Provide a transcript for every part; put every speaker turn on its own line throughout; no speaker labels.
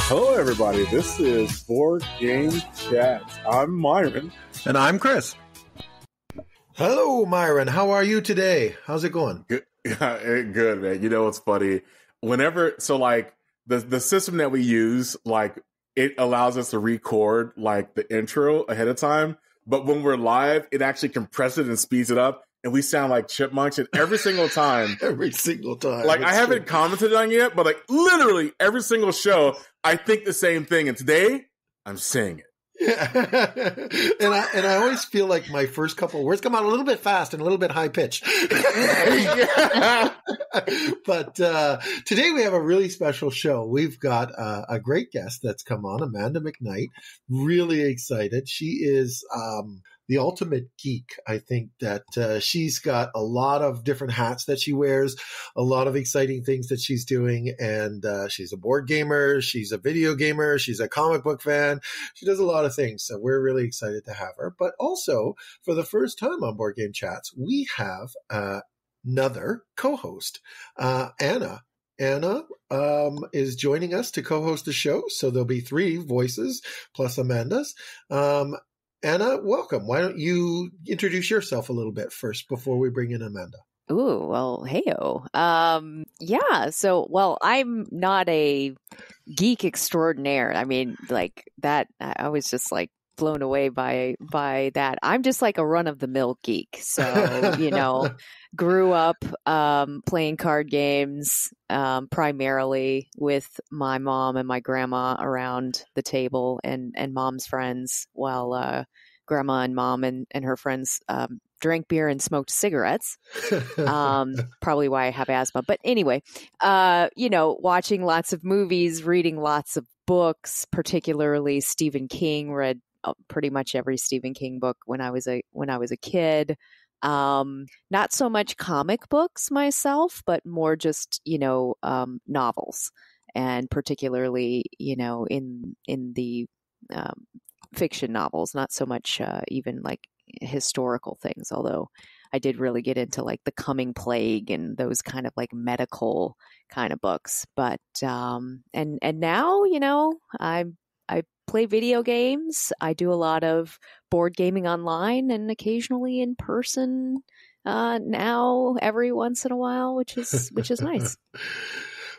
Hello, everybody. This is Board Game Chats. I'm Myron.
And I'm Chris.
Hello, Myron. How are you today? How's it going?
Good, good, man. You know what's funny? The system that we use, it allows us to record the intro ahead of time. But when we're live, it actually compresses it and speeds it up. And we sound like chipmunks. And every single time. I haven't commented on it yet, but literally every single show, I think the same thing. And today, I'm saying it.
Yeah. and I always feel like my first couple of words come out a little bit fast and a little bit high pitched. But today we have a really special show. We've got a great guest that's come on, Amanda McKnight. Really excited. She is the ultimate geek. I think that she's got a lot of different hats that she wears, a lot of exciting things that she's doing. And she's a board gamer. She's a video gamer. She's a comic book fan. She does a lot of things. So we're really excited to have her. But also, for the first time on Board Game Chats, we have another co-host, Anna. Anna is joining us to co-host the show. So there'll be 3 voices plus Amanda's. Anna, welcome. Why don't you introduce yourself a little bit first before we bring in Amanda?
Ooh, well, heyo. I'm not a geek extraordinaire. I mean, that, I was just blown away by that. I'm just a run-of-the-mill geek. So, grew up playing card games primarily with my mom and my grandma around the table and mom's friends while grandma and mom and her friends drank beer and smoked cigarettes. Probably why I have asthma. But anyway, watching lots of movies, reading lots of books, particularly Stephen King. Read pretty much every Stephen King book when I was a kid. Not so much comic books myself, but more just, novels, and particularly, in the fiction novels, not so much even historical things, although I did really get into the Coming Plague and those kind of medical kind of books. But and now, I play video games. I do a lot of board gaming online and occasionally in person now every once in a while, which is nice.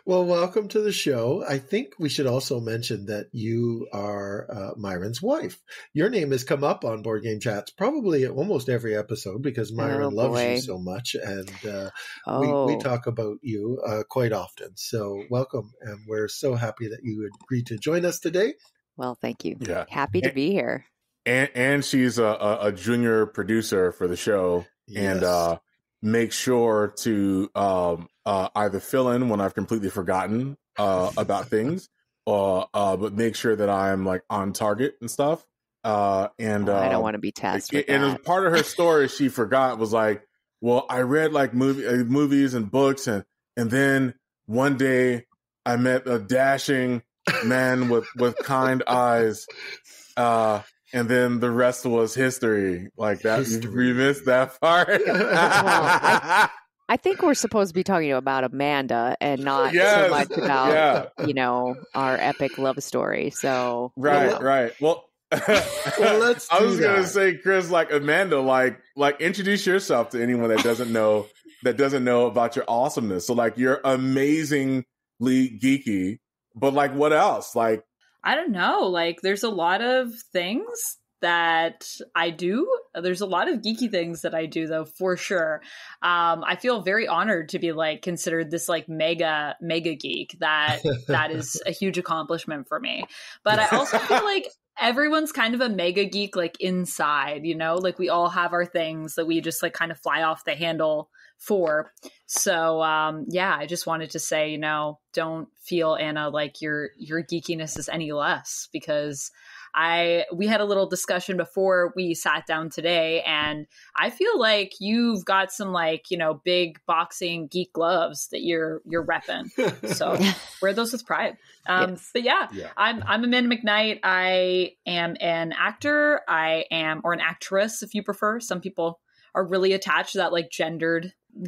Well, welcome to the show. I think we should also mention that you are Myron's wife. Your name has come up on Board Game Chats probably almost every episode because Myron loves you so much, and we talk about you quite often. So welcome, and we're so happy that you agreed to join us today.
Well, thank you.
Yeah.
Happy to be here.
And she's a junior producer for the show, yes. And make sure to either fill in when I've completely forgotten about things, but make sure that I'm on target and stuff. I don't
want to be tasked with that.
And as part of her story, she forgot was I read movies and books, and then one day I met a dashing man with kind eyes, and then the rest was history. We missed that part.
I think we're supposed to be talking about Amanda and not so much about our epic love story. So
right. Well,
let's.
I was gonna say, Chris, Amanda, introduce yourself to anyone that doesn't know about your awesomeness. So you're amazingly geeky. But what else? I
don't know. There's a lot of things that I do. There's a lot of geeky things that I do, though, for sure. I feel very honored to be considered this mega geek. That is a huge accomplishment for me. But I also feel everyone's kind of a mega geek inside, we all have our things that we just kind of fly off the handle for. So I just wanted to say, don't feel, Anna, your geekiness is any less, because we had a little discussion before we sat down today, and I feel like you've got some big boxing geek gloves that you're repping. So wear those with pride.
Yes.
But I'm Amanda McKnight. I am an actor. or an actress, if you prefer. Some people are really attached to that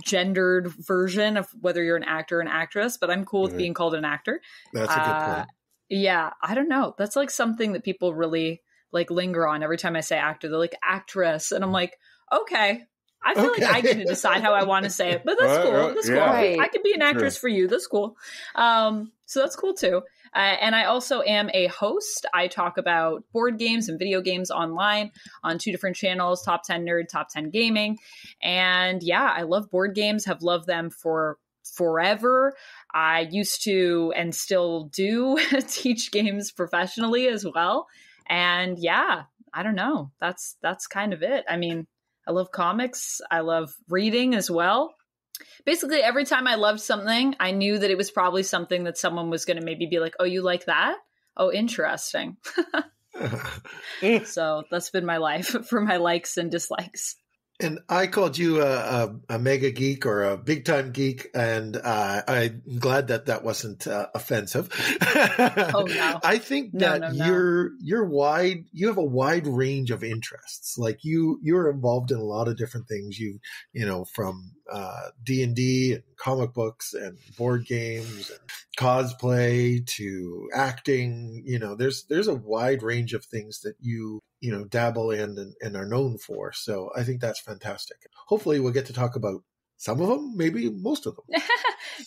gendered version of whether you're an actor or an actress, but I'm cool with being called an actor.
That's a good point.
Yeah, I don't know. That's like something that people really like linger on. Every time I say actor, they're like actress. And I'm like, okay. I feel like I get to decide how I want to say it, but that's cool. That's cool.
Yeah.
Right.
I could be an actress for you. That's cool. So that's cool too. And I also am a host. I talk about board games and video games online on 2 different channels, Top 10 Nerd, Top 10 Gaming. And yeah, I love board games, have loved them for forever. I used to and still do teach games professionally as well. And yeah, I don't know. That's kind of it. I mean, I love comics. I love reading as well. Basically, every time I loved something, I knew that it was probably something that someone was going to maybe be like, oh, you like that? Oh, interesting. So that's been my life for my likes and dislikes.
And I called you a mega geek or a big time geek, and I'm glad that wasn't offensive.
Oh no!
I think that you're wide. You have a wide range of interests. Like you're involved in a lot of different things. You know, from D&D and comic books and board games and cosplay to acting. You know, there's a wide range of things that you dabble in and are known for. So I think that's fantastic. Hopefully we'll get to talk about some of them, maybe most of them.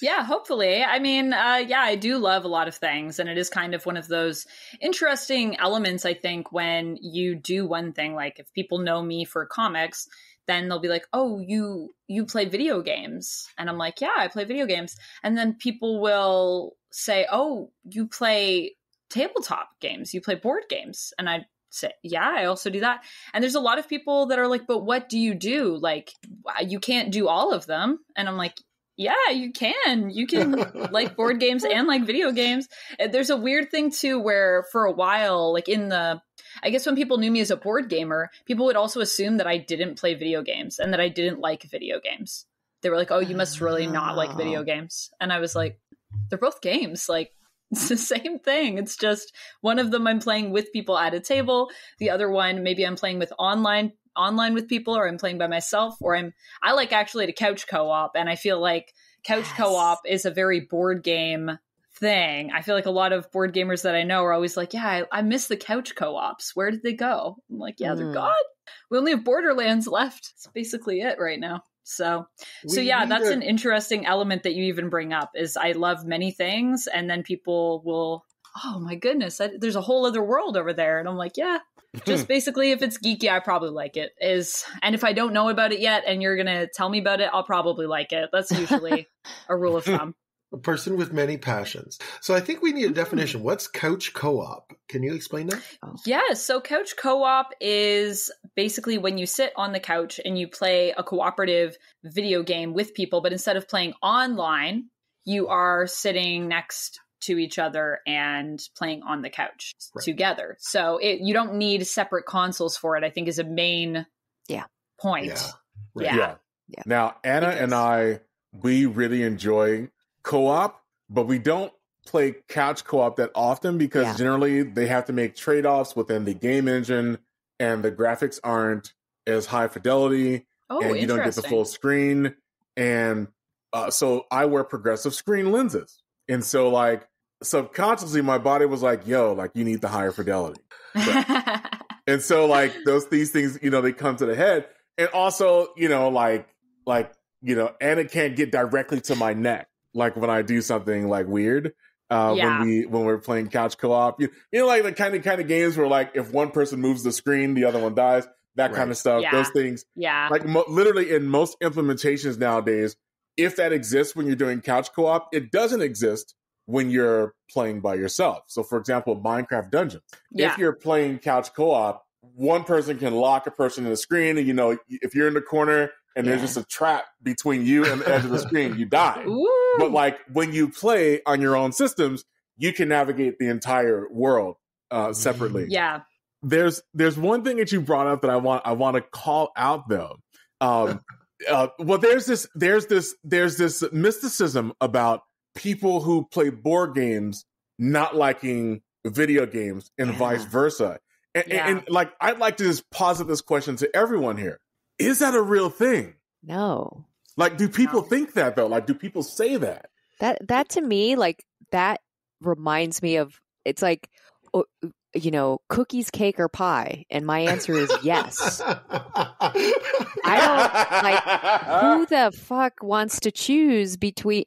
Yeah, hopefully. I mean, I do love a lot of things. And it is kind of one of those interesting elements, I think, when you do one thing. Like if people know me for comics, then they'll be like, oh, you play video games. And I'm like, yeah, I play video games. And then people will say, oh, you play tabletop games, you play board games. And I say, yeah, I also do that. And there's a lot of people that are like, but what do you do? Like, you can't do all of them. And I'm like, yeah, you can like board games and like video games. There's a weird thing too, where for a while, like I guess when people knew me as a board gamer, people would also assume that I didn't play video games and that I didn't like video games. They were like, oh, you must really not like video games. And I was like, they're both games. Like, it's the same thing. It's just one of them I'm playing with people at a table. The other one, maybe I'm playing with online with people, or I'm playing by myself, or I like actually to couch co-op. And I feel like couch co-op is a very board game thing. I feel like a lot of board gamers that I know are always like, yeah, I miss the couch co-ops. Where did they go? I'm like, yeah, they're gone. We only have Borderlands left. That's basically it right now. So yeah, that's an interesting element that you even bring up is I love many things. And then people will, oh my goodness, there's a whole other world over there. And I'm like, yeah, just basically if it's geeky, I probably like it. And if I don't know about it yet and you're going to tell me about it, I'll probably like it. That's usually a rule of thumb.
A person with many passions. So I think we need a definition. What's couch co-op? Can you explain that?
Yeah, so couch co-op is basically when you sit on the couch and you play a cooperative video game with people, but instead of playing online, you are sitting next to each other and playing on the couch together. So you don't need separate consoles for it, I think is a main point.
Yeah. Now, Anna and I, we really enjoy co-op, but we don't play couch co-op that often because generally they have to make trade-offs within the game engine and the graphics aren't as high fidelity and you don't get the full screen. And so I wear progressive screen lenses. And so like subconsciously my body was like, yo, like you need the higher fidelity. So, and so like these things, they come to the head. And also, Anna can't get directly to my neck. Like when I do something like weird, when we're playing couch co-op, like the kind of games where like if one person moves the screen, the other one dies, that kind of stuff. Yeah. Those things, like literally in most implementations nowadays, if that exists when you're doing couch co-op, it doesn't exist when you're playing by yourself. So, for example, Minecraft Dungeons. If you're playing couch co-op, one person can lock a person in the screen, and if you're in the corner. And there's just a trap between you and the edge of the screen, you die. Ooh. But like when you play on your own systems, you can navigate the entire world separately. Yeah. There's one thing that you brought up that I want to call out though. Well, there's this mysticism about people who play board games not liking video games and vice versa. And like I'd like to just posit this question to everyone here. Is that a real thing?
No.
Like, do people think that though? Like, do people say that?
That to me, like that reminds me of it's like, cookies, cake, or pie, and my answer is yes. I don't who the fuck wants to choose between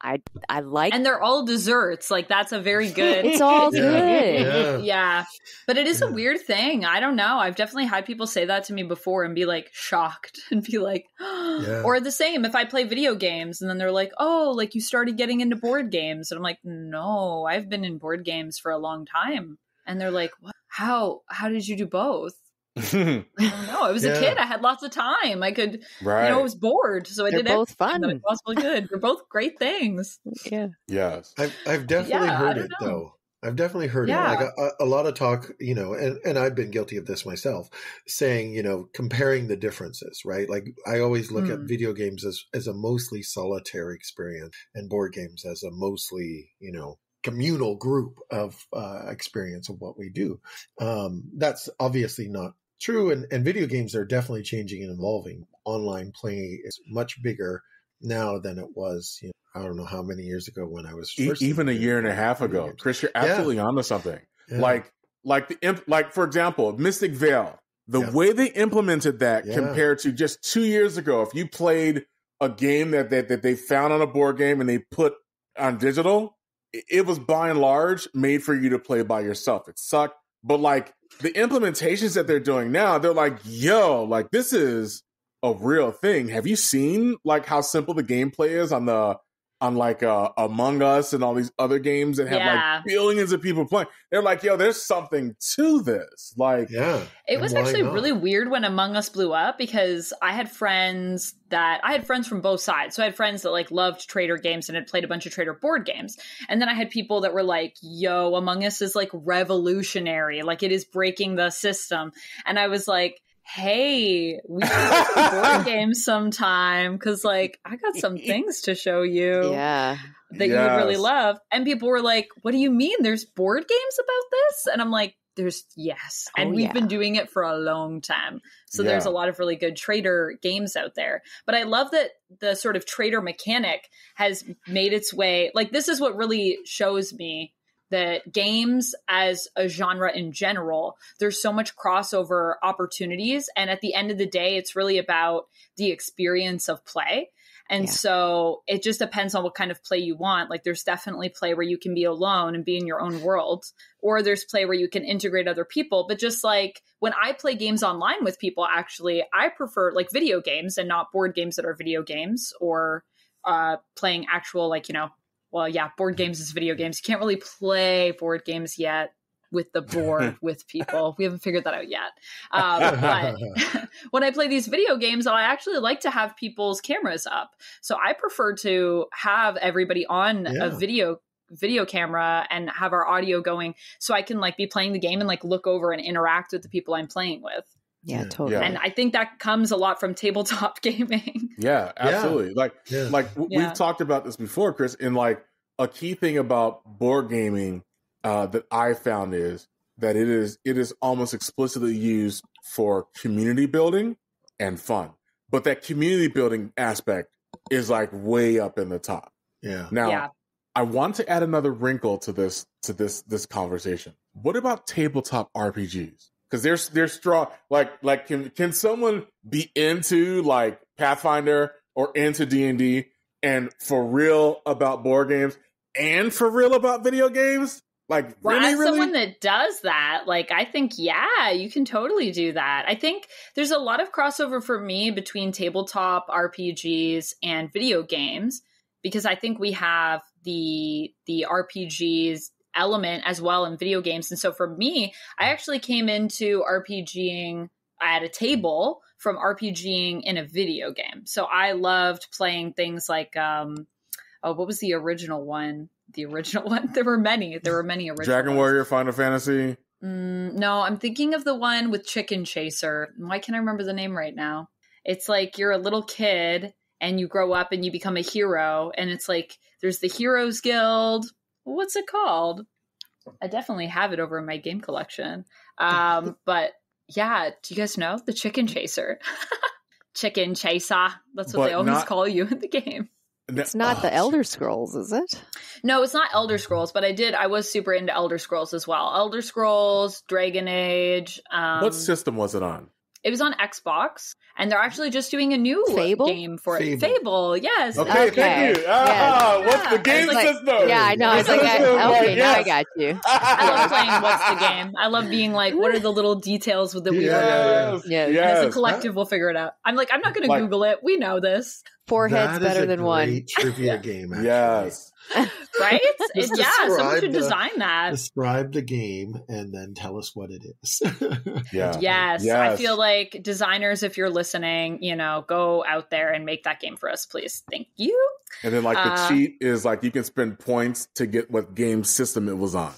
I like,
and they're all desserts. Like that's a very good.
It's all good.
Yeah. But it is a weird thing. I don't know. I've definitely had people say that to me before and be like shocked and be like, or the same if I play video games and then they're like, oh, like you started getting into board games, and I'm like, no, I've been in board games for a long time, and they're like, what? How did you do both? I don't know. I was a kid. I had lots of time. I could, I was bored, so
They're
did
both
everything
fun.
that I possibly could. They're both great things.
Yeah.
Yes.
I've definitely heard it
know.
though. I've definitely heard it. Like a lot of talk, and I've been guilty of this myself, saying, comparing the differences, right? Like I always look at video games as a mostly solitary experience and board games as a mostly, communal group of experience of what we do. That's obviously not true. And video games are definitely changing and evolving. Online play is much bigger now than it was, I don't know how many years ago when I was first
even a year and a half ago. Chris, you're absolutely onto something. Yeah. Like for example, Mystic Vale, the way they implemented that compared to just 2 years ago, if you played a game that they found on a board game and they put on digital, it was by and large made for you to play by yourself. It sucked. But like the implementations that they're doing now, they're like, yo, like this is a real thing. Have you seen like how simple the gameplay is on Among Us and all these other games that have like billions of people playing? They're like, yo, there's something to this. Like,
it was actually really weird when Among Us blew up because I had friends from both sides. So I had friends that like loved Trader games and had played a bunch of Trader board games. And then I had people that were like, yo, Among Us is like revolutionary. Like it is breaking the system. And I was like, hey, we should play board games sometime because like I got some things to show you that you would really love. And people were like, what do you mean there's board games about this? And I'm like, there's and we've been doing it for a long time. So there's a lot of really good Trader games out there. But I love that the sort of Trader mechanic has made its way. Like this is what really shows me that games as a genre in general, there's so much crossover opportunities. And at the end of the day, it's really about the experience of play. And so it just depends on what kind of play you want. Like there's definitely play where you can be alone and be in your own world, or there's play where you can integrate other people. But just like when I play games online with people, actually, I prefer like video games and not board games that are video games or playing actual board games is video games. You can't really play board games yet with the board with people. We haven't figured that out yet. But when I play these video games, I actually like to have people's cameras up. So I prefer to have everybody on a video camera and have our audio going so I can like be playing the game and like look over and interact with the people I'm playing with.
Yeah, totally.
And I think that comes a lot from tabletop gaming.
Yeah, absolutely. We've talked about this before, Chris, and like a key thing about board gaming that I found is that it is almost explicitly used for community building and fun. But that community building aspect is like way up in the top.
Yeah.
Now, I want to add another wrinkle to this conversation. What about tabletop RPGs? Because they're strong. Like can someone be into like Pathfinder or into D&D and for real about board games and for real about video games? Like
as someone that does that, like I think you can totally do that. I think there's a lot of crossover for me between tabletop RPGs and video games because I think we have the RPGs element as well in video games. And so for me, I actually came into RPGing at a table from RPGing in a video game. So I loved playing things like, what was the original one? There were many original
Dragon
ones.
Warrior, Final Fantasy.
No, I'm thinking of the one with Chicken Chaser. Why can't I remember the name right now? It's like you're a little kid and you grow up and you become a hero. And it's like, there's the Heroes Guild. What's it called? I definitely have it over in my game collection. But yeah, do you guys know the Chicken Chaser? Chicken Chaser. That's what they always call you in the game.
It's not the Elder Scrolls, is it?
No, it's not Elder Scrolls, but I was super into Elder Scrolls as well. Elder Scrolls, Dragon Age.
What system was it on?
It was on Xbox, and they're actually just doing a new game for it. Fable, yes.
Okay, thank you. What's the game system?
Yeah, I know. I was like, okay, now I got you.
I love playing What's the Game. I love being like, what are the little details that we are doing? As a collective, we'll figure it out. I'm like, I'm not going to Google it. We know this.
Four heads better than one.
Great trivia game, actually.
Yes.
Right? Someone should design that.
Describe the game and then tell us what it is.
Yes. I feel like designers, if you're listening, go out there and make that game for us, please. Thank you.
And then the cheat is you can spend points to get what game system it was on.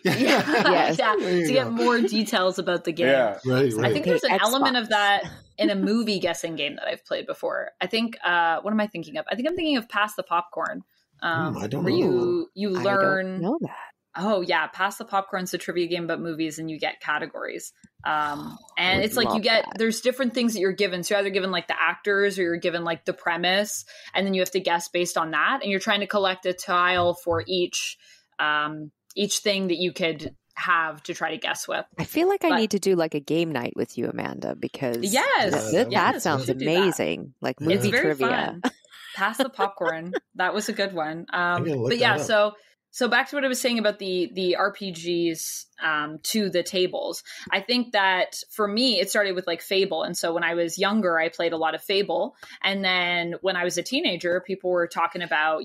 To get more details about the game.
Yeah.
Right.
I think there's an element of that in a movie guessing game that I've played before. I think, what am I thinking of? I think I'm thinking of Pass the Popcorn.
I don't
where
know.
you learn.
I don't know that.
Oh yeah, Pass the Popcorn's a trivia game about movies, and you get categories. And it's like there's different things that you're given. So you're either given the actors, or you're given the premise, and then you have to guess based on that. And you're trying to collect a tile for each thing that you could have to try to guess with.
I feel like I need to do a game night with you, Amanda, because that sounds amazing. Movie
it's very
trivia.
Fun. Pass the Popcorn. That was a good one. But yeah, so back to what I was saying about the RPGs to the tables. I think that for me, it started with Fable. And so when I was younger, I played a lot of Fable. And then when I was a teenager, people were talking about,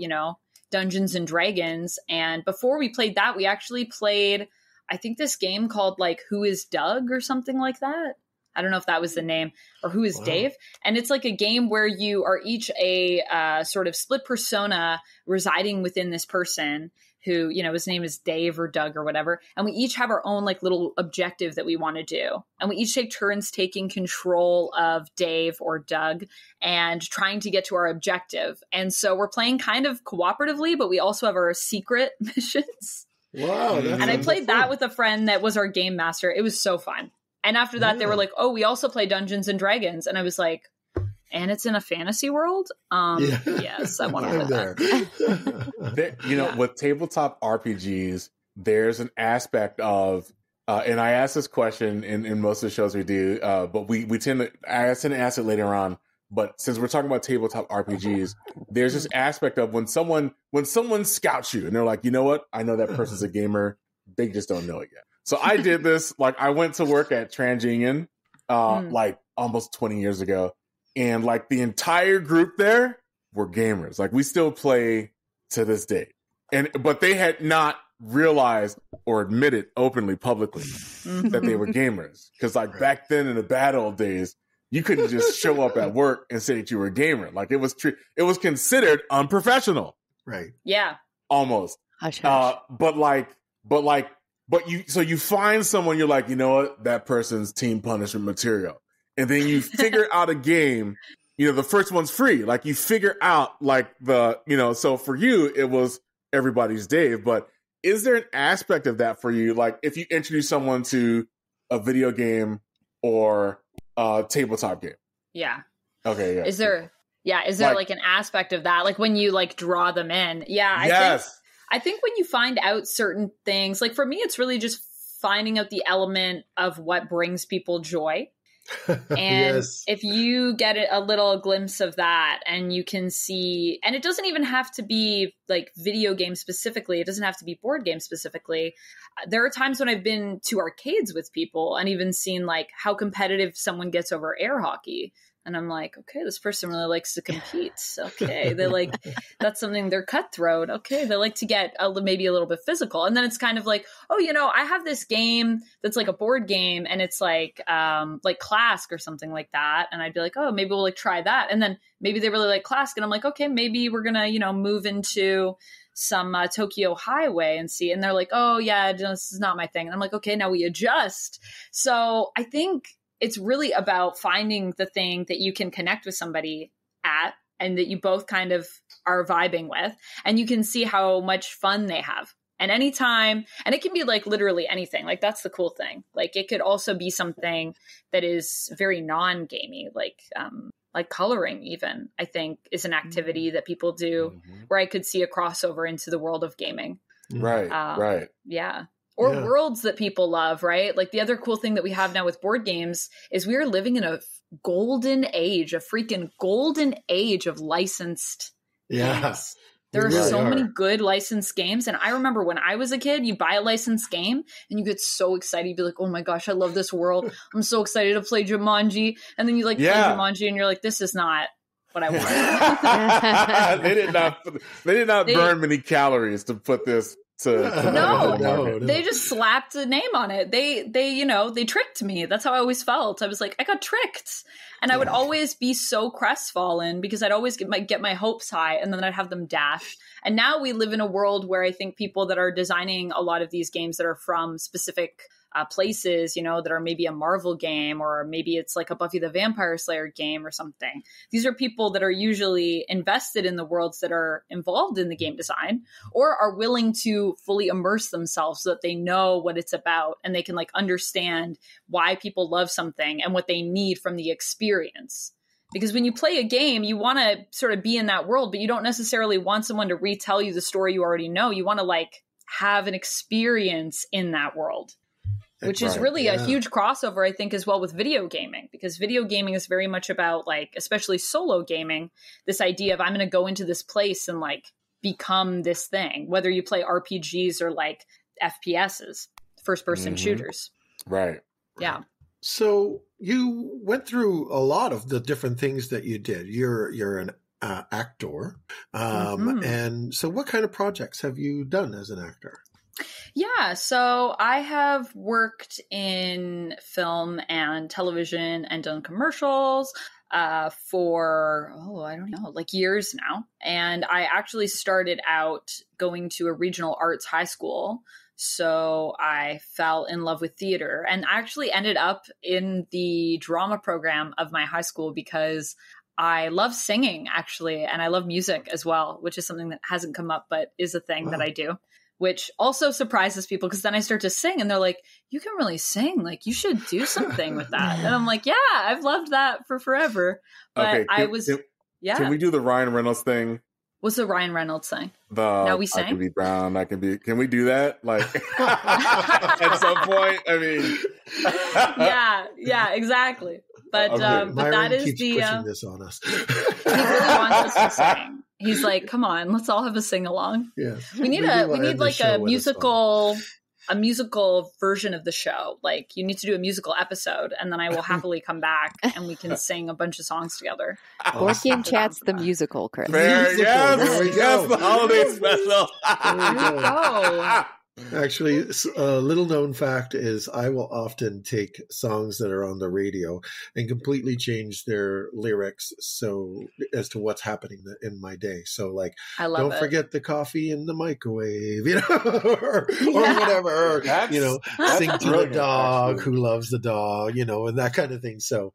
Dungeons and Dragons. And before we played that, we actually played, I think, this game called Who is Doug or something like that. I don't know if that was the name, or Who is Dave? And it's a game where you are each a sort of split persona residing within this person who, his name is Dave or Doug or whatever. And we each have our own little objective that we want to do. And we each take turns taking control of Dave or Doug and trying to get to our objective. And so we're playing kind of cooperatively, but we also have our secret missions.
Wow.
And I played that with a friend that was our game master. It was so fun. And after that, they were like, oh, we also play Dungeons and Dragons. And I was like, and it's in a fantasy world? Yes, I want to play that.
With tabletop RPGs, there's an aspect of, and I ask this question in most of the shows we do, but I tend to ask it later on. But since we're talking about tabletop RPGs, there's this aspect of when someone scouts you and they're like, you know what? I know that person's a gamer. They just don't know it yet. So I did this, I went to work at TransUnion, almost 20 years ago. And the entire group there were gamers. We still play to this day. But they had not realized or admitted openly, publicly that they were gamers. Because back then in the bad old days, you couldn't just show up at work and say that you were a gamer. It was considered unprofessional.
Right.
Yeah.
Almost.
Hush.
But you find someone, you're like, you know what, that person's team punishment material. And then you figure out a game, the first one's free. You figure out so for you, it was Everybody's Dave. But is there an aspect of that for you? If you introduce someone to a video game or a tabletop game?
Yeah.
Okay. Yeah.
Is there an aspect of that? When you draw them in? Yeah. I think when you find out certain things, for me, it's really just finding out the element of what brings people joy. And if you get a little glimpse of that and you can see, and it doesn't even have to be video game specifically. It doesn't have to be board game specifically. There are times when I've been to arcades with people and even seen how competitive someone gets over air hockey. And I'm like, okay, this person really likes to compete. Okay, they that's something, they're cutthroat. Okay, they like to get maybe a little bit physical. And then it's kind of I have this game that's a board game, and it's like Clask or something like that. And I'd be like, oh, maybe we'll try that. And then maybe they really like Clask, and I'm like, okay, maybe we're gonna move into some Tokyo Highway and see. And they're like, oh yeah, this is not my thing. And I'm like, okay, now we adjust. So I think it's really about finding the thing that you can connect with somebody at and that you both kind of are vibing with, and you can see how much fun they have. And anytime, and it can be like literally anything. Like that's the cool thing. Like it could also be something that is very non-gamey, like coloring even, I think is an activity that people do where I could see a crossover into the world of gaming.
Right. Right.
Yeah. Or worlds that people love, right? Like the other cool thing that we have now with board games is we are living in a golden age, a freaking golden age of licensed games. There are so many good licensed games. And I remember when I was a kid, you buy a licensed game and you get so excited. You'd be like, oh my gosh, I love this world. I'm so excited to play Jumanji. And then you like play Jumanji and you're like, this is not what I wanted.
They did not burn many calories to put this
No, they just slapped a name on it. They tricked me. That's how I always felt. I was like, I got tricked. And I would always be so crestfallen because I'd always get my hopes high and then I'd have them dash. And now we live in a world where I think people that are designing a lot of these games that are from specific places, that are maybe a Marvel game, or maybe it's like a Buffy the Vampire Slayer game or something. These are people that are usually invested in the worlds that are involved in the game design, or are willing to fully immerse themselves so that they know what it's about and they can like understand why people love something and what they need from the experience. Because when you play a game, you want to sort of be in that world, but you don't necessarily want someone to retell you the story you already know. You want to like have an experience in that world. Which is really a huge crossover, I think, as well with video gaming, because video gaming is very much about like, especially solo gaming, this idea of I'm going to go into this place and like become this thing, whether you play RPGs or like FPSs, first person shooters.
Right.
Yeah.
So you went through a lot of the different things that you did. You're an actor. And so what kind of projects have you done as an actor?
Yeah, so I have worked in film and television and done commercials for, I don't know, like years now. And I actually started out going to a regional arts high school. So I fell in love with theater and actually ended up in the drama program of my high school because I love singing, actually, and I love music as well, which is something that hasn't come up, but is a thing that I do. Which also surprises people because then I start to sing and they're like, you can really sing. Like, you should do something with that. And I'm like, yeah, I've loved that for forever. But
Can we do the Ryan Reynolds thing?
What's the Ryan Reynolds thing? Now we sing?
I can be brown. Can we do that? Like, at some point? I mean.
yeah, exactly. But, but that is
pushing this on us.
He really wants us to sing. He's like, come on, let's all have a sing along.
Yeah.
We need like a musical version of the show. Like you need to do a musical episode and then I will happily come back and we can sing a bunch of songs together.
Board Game Chat's the musical, Chris.
Yes, the holiday special.
There we go.
Actually, a little known fact is I will often take songs that are on the radio and completely change their lyrics so as to what's happening in my day. So like, don't forget the coffee in the microwave, or whatever, or, sing to the dog who loves the dog, and that kind of thing. So,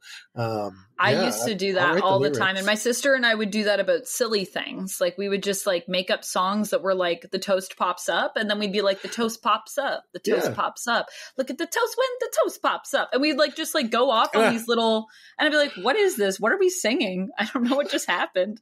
I used to do that all the time. And my sister and I would do that about silly things. Like we would just like make up songs that were like the toast pops up. And then we'd be like, the toast pops up. The toast pops up. Look at the toast when the toast pops up. And we'd like just like go off on these little, and I'd be like, what is this? What are we singing? I don't know what just happened.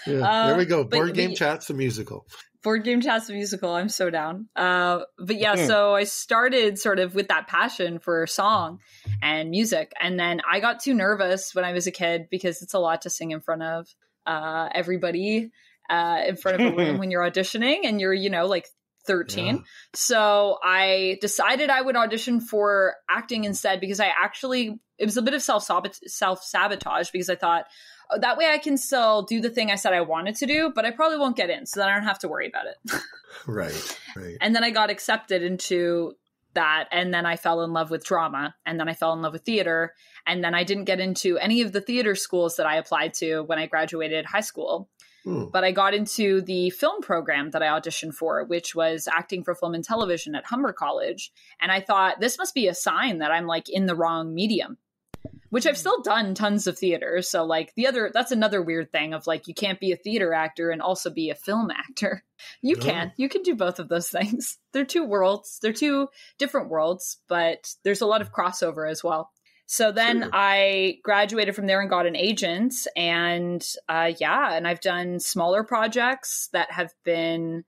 There we go. Board Game Chat's the musical.
Board Game Chat's the musical. I'm so down. But yeah, so I started sort of with that passion for song and music. And then I got too nervous when I was a kid because it's a lot to sing in front of everybody, in front of a room when you're auditioning and you're, like 13. Yeah. So I decided I would audition for acting instead because it was a bit of self-sabotage because I thought, that way I can still do the thing I said I wanted to do, but I probably won't get in. So then I don't have to worry about it.
Right.
And then I got accepted into that. And then I fell in love with drama. And then I fell in love with theater. And then I didn't get into any of the theater schools that I applied to when I graduated high school. But I got into the film program that I auditioned for, which was acting for film and television at Humber College. And I thought, this must be a sign that I'm like in the wrong medium. which I've still done tons of theater. So like that's another weird thing of like, you can't be a theater actor and also be a film actor. You can do both of those things. They're two worlds. They're two different worlds, but there's a lot of crossover as well. So then I graduated from there and got an agent, and and I've done smaller projects that have been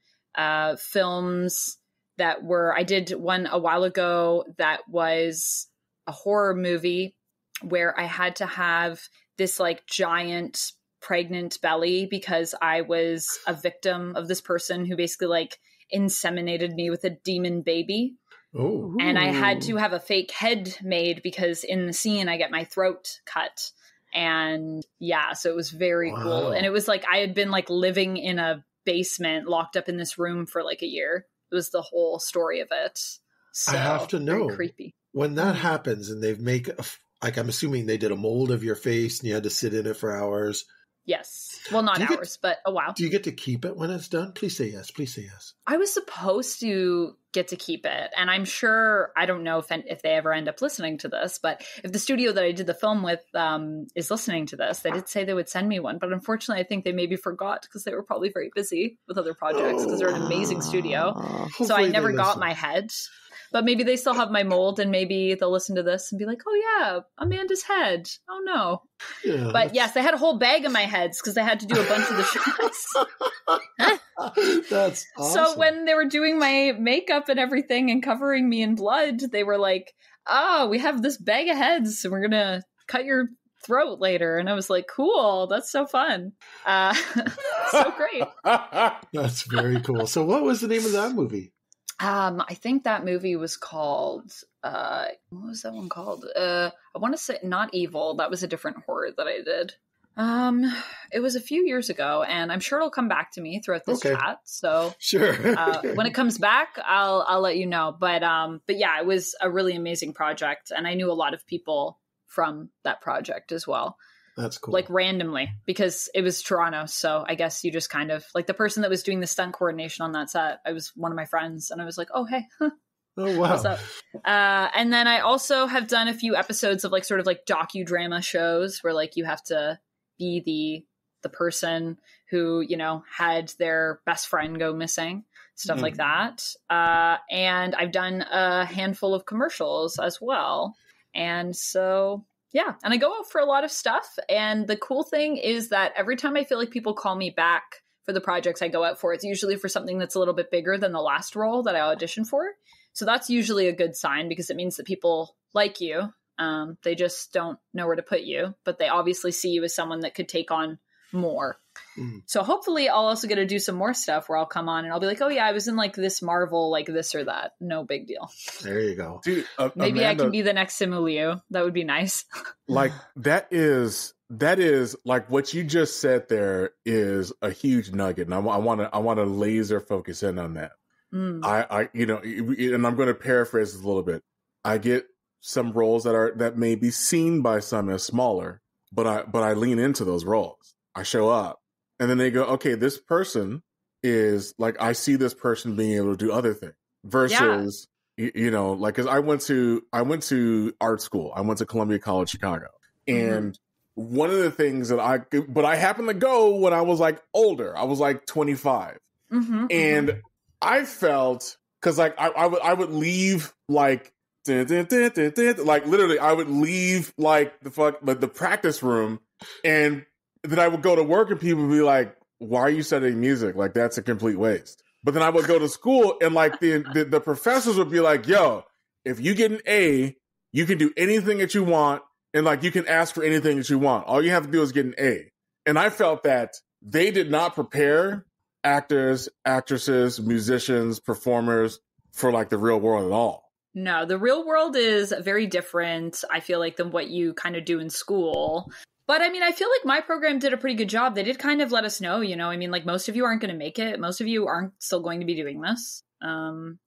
films that I did one a while ago that was a horror movie where I had to have this like giant pregnant belly because I was a victim of this person who basically like inseminated me with a demon baby.
Oh.
And I had to have a fake head made because in the scene I get my throat cut. And so it was very cool. And it was like I had been like living in a basement locked up in this room for like a year. It was the whole story of it. So,
I have to know,
very creepy.
When that happens and they make like, I'm assuming they did a mold of your face and you had to sit in it for hours.
Yes. Well, not hours, but a while.
Do you get to keep it when it's done? Please say yes. Please say yes.
I was supposed to get to keep it. And I'm sure, I don't know if they ever end up listening to this, but if the studio that I did the film with is listening to this, they did say they would send me one. But unfortunately, I think they maybe forgot because they were probably very busy with other projects because they're an amazing studio. So I never got my head. But maybe they still have my mold and maybe they'll listen to this and be like, oh yeah, Amanda's head. Oh no. Yeah, but yes, they had a whole bag of my heads because they had to do a bunch of the shots.
That's awesome.
So when they were doing my makeup and everything and covering me in blood, they were like, oh, we have this bag of heads and we're going to cut your throat later. And I was like, cool, that's so fun. So great.
That's very cool. So what was the name of that movie?
I think that movie was called, what was that one called? I want to say Not Evil. That was a different horror that I did. It was a few years ago and I'm sure it'll come back to me throughout this chat. So
sure.
When it comes back, I'll let you know. But yeah, it was a really amazing project and I knew a lot of people from that project as well.
That's cool.
Like randomly because it was Toronto. So I guess you just kind of like the person that was doing the stunt coordination on that set. I was one of my friends and I was like, oh, hey.
Oh, wow.
What's up? And then I also have done a few episodes of like sort of like docudrama shows where like you have to be the person who, you know, had their best friend go missing, stuff like that. And I've done a handful of commercials as well. And so yeah, and I go out for a lot of stuff. And the cool thing is that every time I feel like people call me back for the projects I go out for, it's usually for something that's a little bit bigger than the last role that I auditioned for. So that's usually a good sign because it means that people like you. They just don't know where to put you, but they obviously see you as someone that could take on more. So hopefully I'll also get to do some more stuff where I'll come on and I'll be like, oh yeah, I was in like this Marvel, like this or that. No big deal.
There you go.
Dude,
maybe
Amanda,
I can be the next Simu Liu. That would be nice.
Like that is like what you just said there is a huge nugget. And I want to laser focus in on that. I you know, and I'm going to paraphrase this a little bit. I get some roles that may be seen by some as smaller, but I lean into those roles. I show up and then they go, okay, this person is like, I see this person being able to do other things versus, you know, like, cause I went to art school. I went to Columbia College, Chicago. And one of the things that I happened to go when I was like older, I was like 25 and I felt, cause like I would leave like, like literally I would leave like the practice room and then I would go to work and people would be like, why are you studying music? Like, that's a complete waste. But then I would go to school and like the professors would be like, yo, if you get an A, you can do anything that you want. And like, you can ask for anything that you want. All you have to do is get an A. And I felt that they did not prepare actors, actresses, musicians, performers for like the real world at all.
No, the real world is very different, I feel like, than what you kind of do in school. But I mean, I feel like my program did a pretty good job. They did kind of let us know, you know, I mean, like most of you aren't going to make it. Most of you aren't still going to be doing this.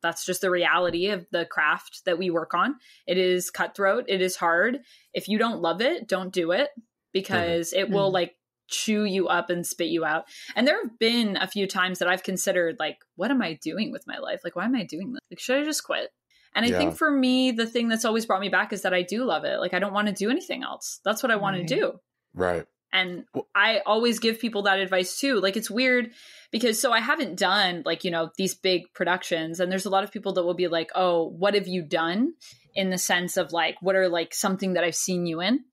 That's just the reality of the craft that we work on. It is cutthroat. It is hard. If you don't love it, don't do it because it will like chew you up and spit you out. And there have been a few times that I've considered like, what am I doing with my life? Like, why am I doing this? Like, should I just quit? And I think for me, the thing that's always brought me back is that I do love it. Like, I don't want to do anything else. That's what I want to do.
Right.
And I always give people that advice too. Like, it's weird because I haven't done like, these big productions, and there's a lot of people that will be like, oh, what have you done, in the sense of like, what are like something that I've seen you in,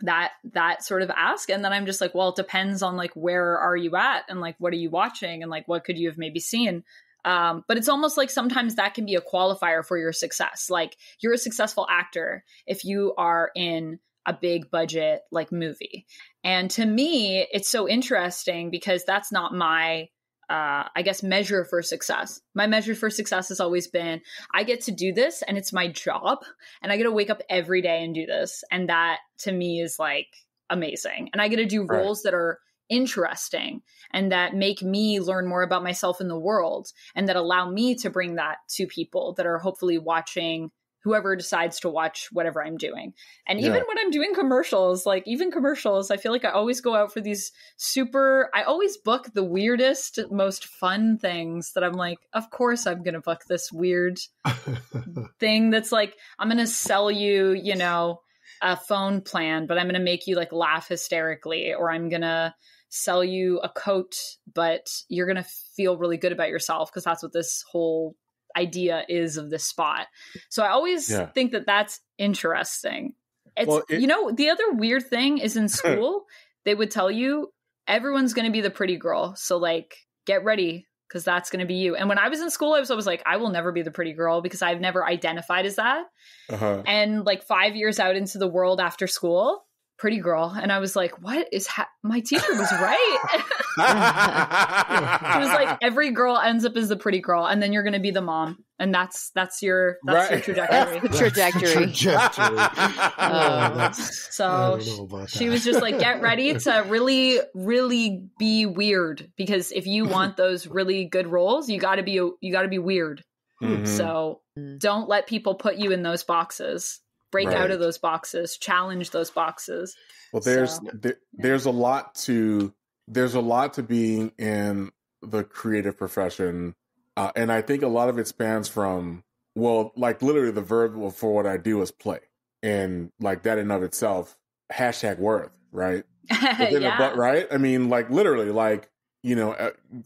that sort of ask. And then I'm just like, well, it depends on like, where are you at? And like, what are you watching? And like, what could you have maybe seen? But it's almost like sometimes that can be a qualifier for your success. Like, you're a successful actor if you are in a big budget like movie. And to me, it's so interesting because that's not my, I guess, measure for success. My measure for success has always been, I get to do this and it's my job and I get to wake up every day and do this. And that to me is like amazing. And I get to do roles that are interesting and that make me learn more about myself in the world and that allow me to bring that to people that are hopefully watching, whoever decides to watch whatever I'm doing. And even when I'm doing commercials, like even commercials, I feel like I always go out for these I always book the weirdest, most fun things that I'm like, of course I'm going to book this weird thing that's like, I'm going to sell you, a phone plan, but I'm going to make you like laugh hysterically, or I'm going to sell you a coat, but you're going to feel really good about yourself because that's what this whole idea is of this spot. So I always think that that's interesting. It's the other weird thing is in school they would tell you everyone's going to be the pretty girl, so like get ready because that's going to be you. And when I was in school, I was always like, I will never be the pretty girl because I've never identified as that. And like 5 years out into the world after school, pretty girl. And I was like, what is my teacher was right. It was like, every girl ends up as the pretty girl and then you're going to be the mom. And that's your trajectory.
Trajectory.
So she was just like, get ready to really, really be weird, because if you want those really good roles, you gotta be weird. Mm-hmm. So don't let people put you in those boxes. Break out of those boxes, challenge those boxes.
Well, there's a lot to being in the creative profession. And I think a lot of it spans from, like literally the verb for what I do is play. And like that in of itself, #worth, right? Right? I mean, like literally, like,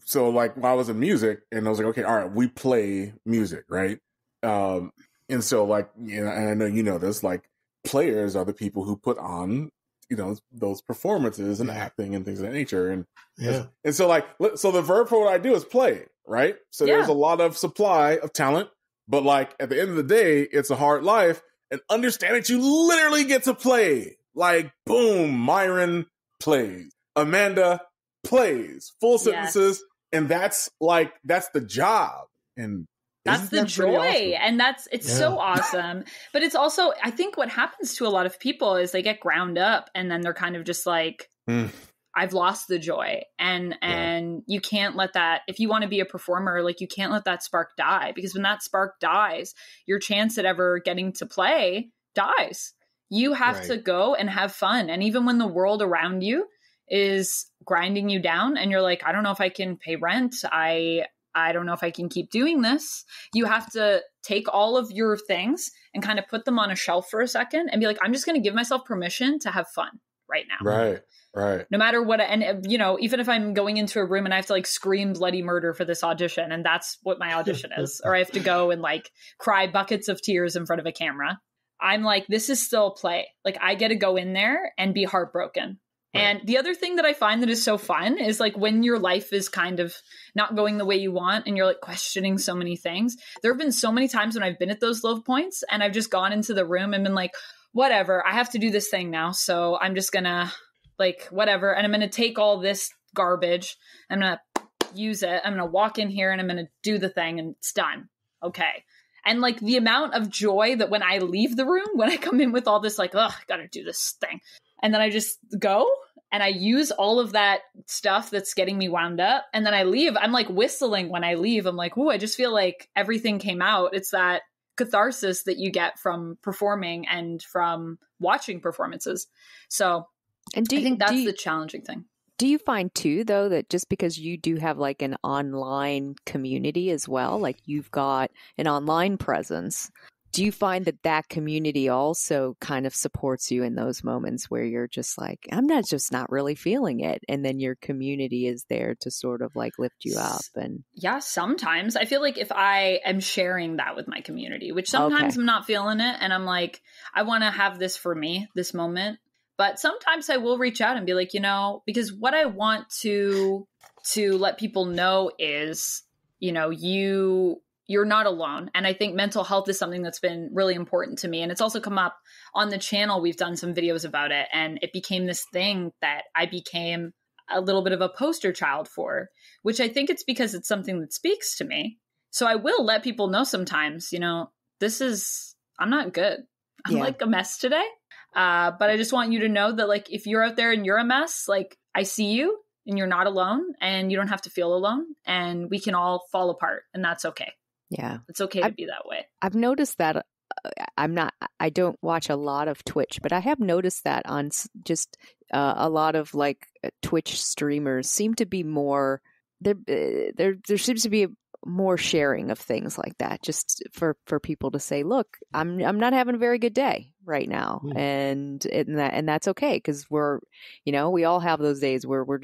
so like while I was in music and I was like, okay, all right, we play music, right? And so like, and I know you know this, like players are the people who put on, those performances and acting and things of that nature. And so like, so the verb for what I do is play, right? So there's a lot of supply of talent, but like at the end of the day, it's a hard life, and understand that you literally get to play. Like, boom, Myron plays, Amanda plays, full sentences. And that's the job. And
that's the joy. Awesome? And it's so awesome. But it's also, I think what happens to a lot of people is they get ground up and then they're kind of just like, I've lost the joy. And you can't let that, if you want to be a performer, like you can't let that spark die, because when that spark dies, your chance at ever getting to play dies. You have to go and have fun. And even when the world around you is grinding you down and you're like, I don't know if I can pay rent. I don't know if I can keep doing this. You have to take all of your things and kind of put them on a shelf for a second and be like, I'm just going to give myself permission to have fun right now.
Right.
No matter what. And, even if I'm going into a room and I have to like scream bloody murder for this audition, and that's what my audition is, or I have to go and like cry buckets of tears in front of a camera, I'm like, this is still play. Like I get to go in there and be heartbroken. Right. And the other thing that I find that is so fun is like when your life is kind of not going the way you want and you're like questioning so many things. There have been so many times when I've been at those low points and I've just gone into the room and been like, whatever, I have to do this thing now. So I'm just gonna like, whatever. And I'm going to take all this garbage. I'm going to use it. I'm going to walk in here and I'm going to do the thing and it's done. Okay. And like the amount of joy that when I leave the room, when I come in with all this, like, I got to do this thing. And then I just go and I use all of that stuff that's getting me wound up. And then I leave. I'm like whistling when I leave. I'm like, I just feel like everything came out. It's that catharsis that you get from performing and from watching performances. So I think that's the challenging thing.
Do you find too, though, that just because you do have like an online community as well, like you've got an online presence, do you find that community also kind of supports you in those moments where you're just like, I'm not really feeling it, and then your community is there to sort of like lift you up? And
yeah, sometimes I feel like if I am sharing that with my community, which sometimes I'm not feeling it, and I'm like, I want to have this for me, this moment, but sometimes I will reach out and be like, because what I want to let people know is, you're not alone. And I think mental health is something that's been really important to me. And it's also come up on the channel. We've done some videos about it, and it became this thing that I became a little bit of a poster child for, which I think it's because it's something that speaks to me. So I will let people know sometimes, I'm not good. I'm like a mess today. But I just want you to know that, like, if you're out there and you're a mess, like, I see you and you're not alone, and you don't have to feel alone, and we can all fall apart, and that's okay.
Yeah.
It's okay to be that way.
I've noticed that I don't watch a lot of Twitch, but I have noticed that on just a lot of like Twitch streamers seem to be more, there seems to be more sharing of things like that, just for people to say, look, I'm not having a very good day right now. And that's okay. Because we all have those days where we're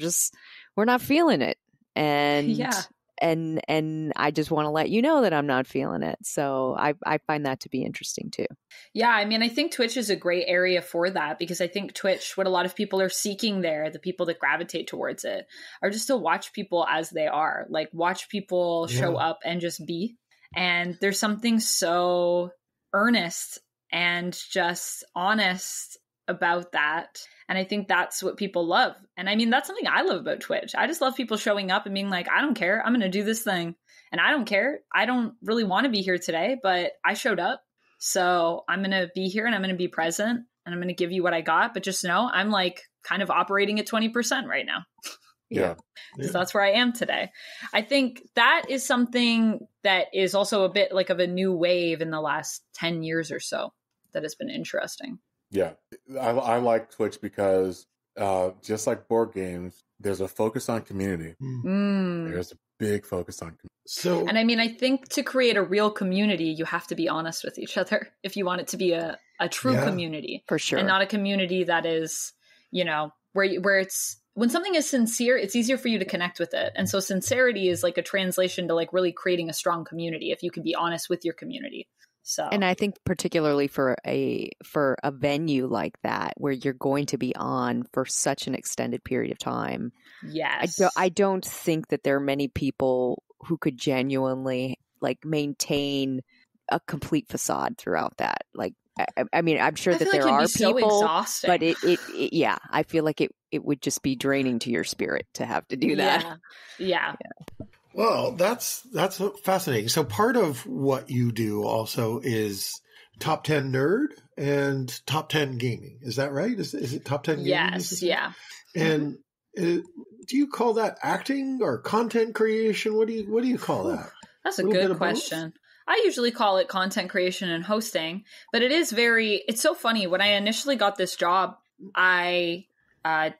not feeling it. And
yeah.
And I just want to let you know that I'm not feeling it. So I find that to be interesting too.
Yeah, I mean, I think Twitch is a great area for that, because I think Twitch, what a lot of people are seeking there, the people that gravitate towards it, are just to watch people as they are, like watch people show up and just be. And there's something so earnest and just honest about that. And I think that's what people love. And I mean, that's something I love about Twitch. I just love people showing up and being like, I don't care. I'm going to do this thing. And I don't care. I don't really want to be here today, but I showed up. So I'm going to be here, and I'm going to be present, and I'm going to give you what I got. But just know I'm like kind of operating at 20% right now.
Yeah.
So that's where I am today. I think that is something that is also a bit like of a new wave in the last 10 years or so that has been interesting.
Yeah, I like Twitch because just like board games, there's a focus on community. There's a big focus on community.
And I mean, I think to create a real community, you have to be honest with each other if you want it to be a true community.
For sure.
And not a community that is, where it's, when something is sincere, it's easier for you to connect with it. And so sincerity is like a translation to like really creating a strong community if you can be honest with your community. So.
And I think particularly for a venue like that, where you're going to be on for such an extended period of time.
Yes.
I don't think that there are many people who could genuinely like maintain a complete facade throughout that. Like, I mean, I'm sure that there are people, but it I feel like it would just be draining to your spirit to have to do that.
Yeah.
Well, that's fascinating. So part of what you do also is top 10 nerd and top 10 gaming. Is that right? Is it top 10 gaming?
Yes. Yeah.
And do you call that acting or content creation? What do you call that?
That's a good question. I usually call it content creation and hosting, but it's so funny. When I initially got this job, I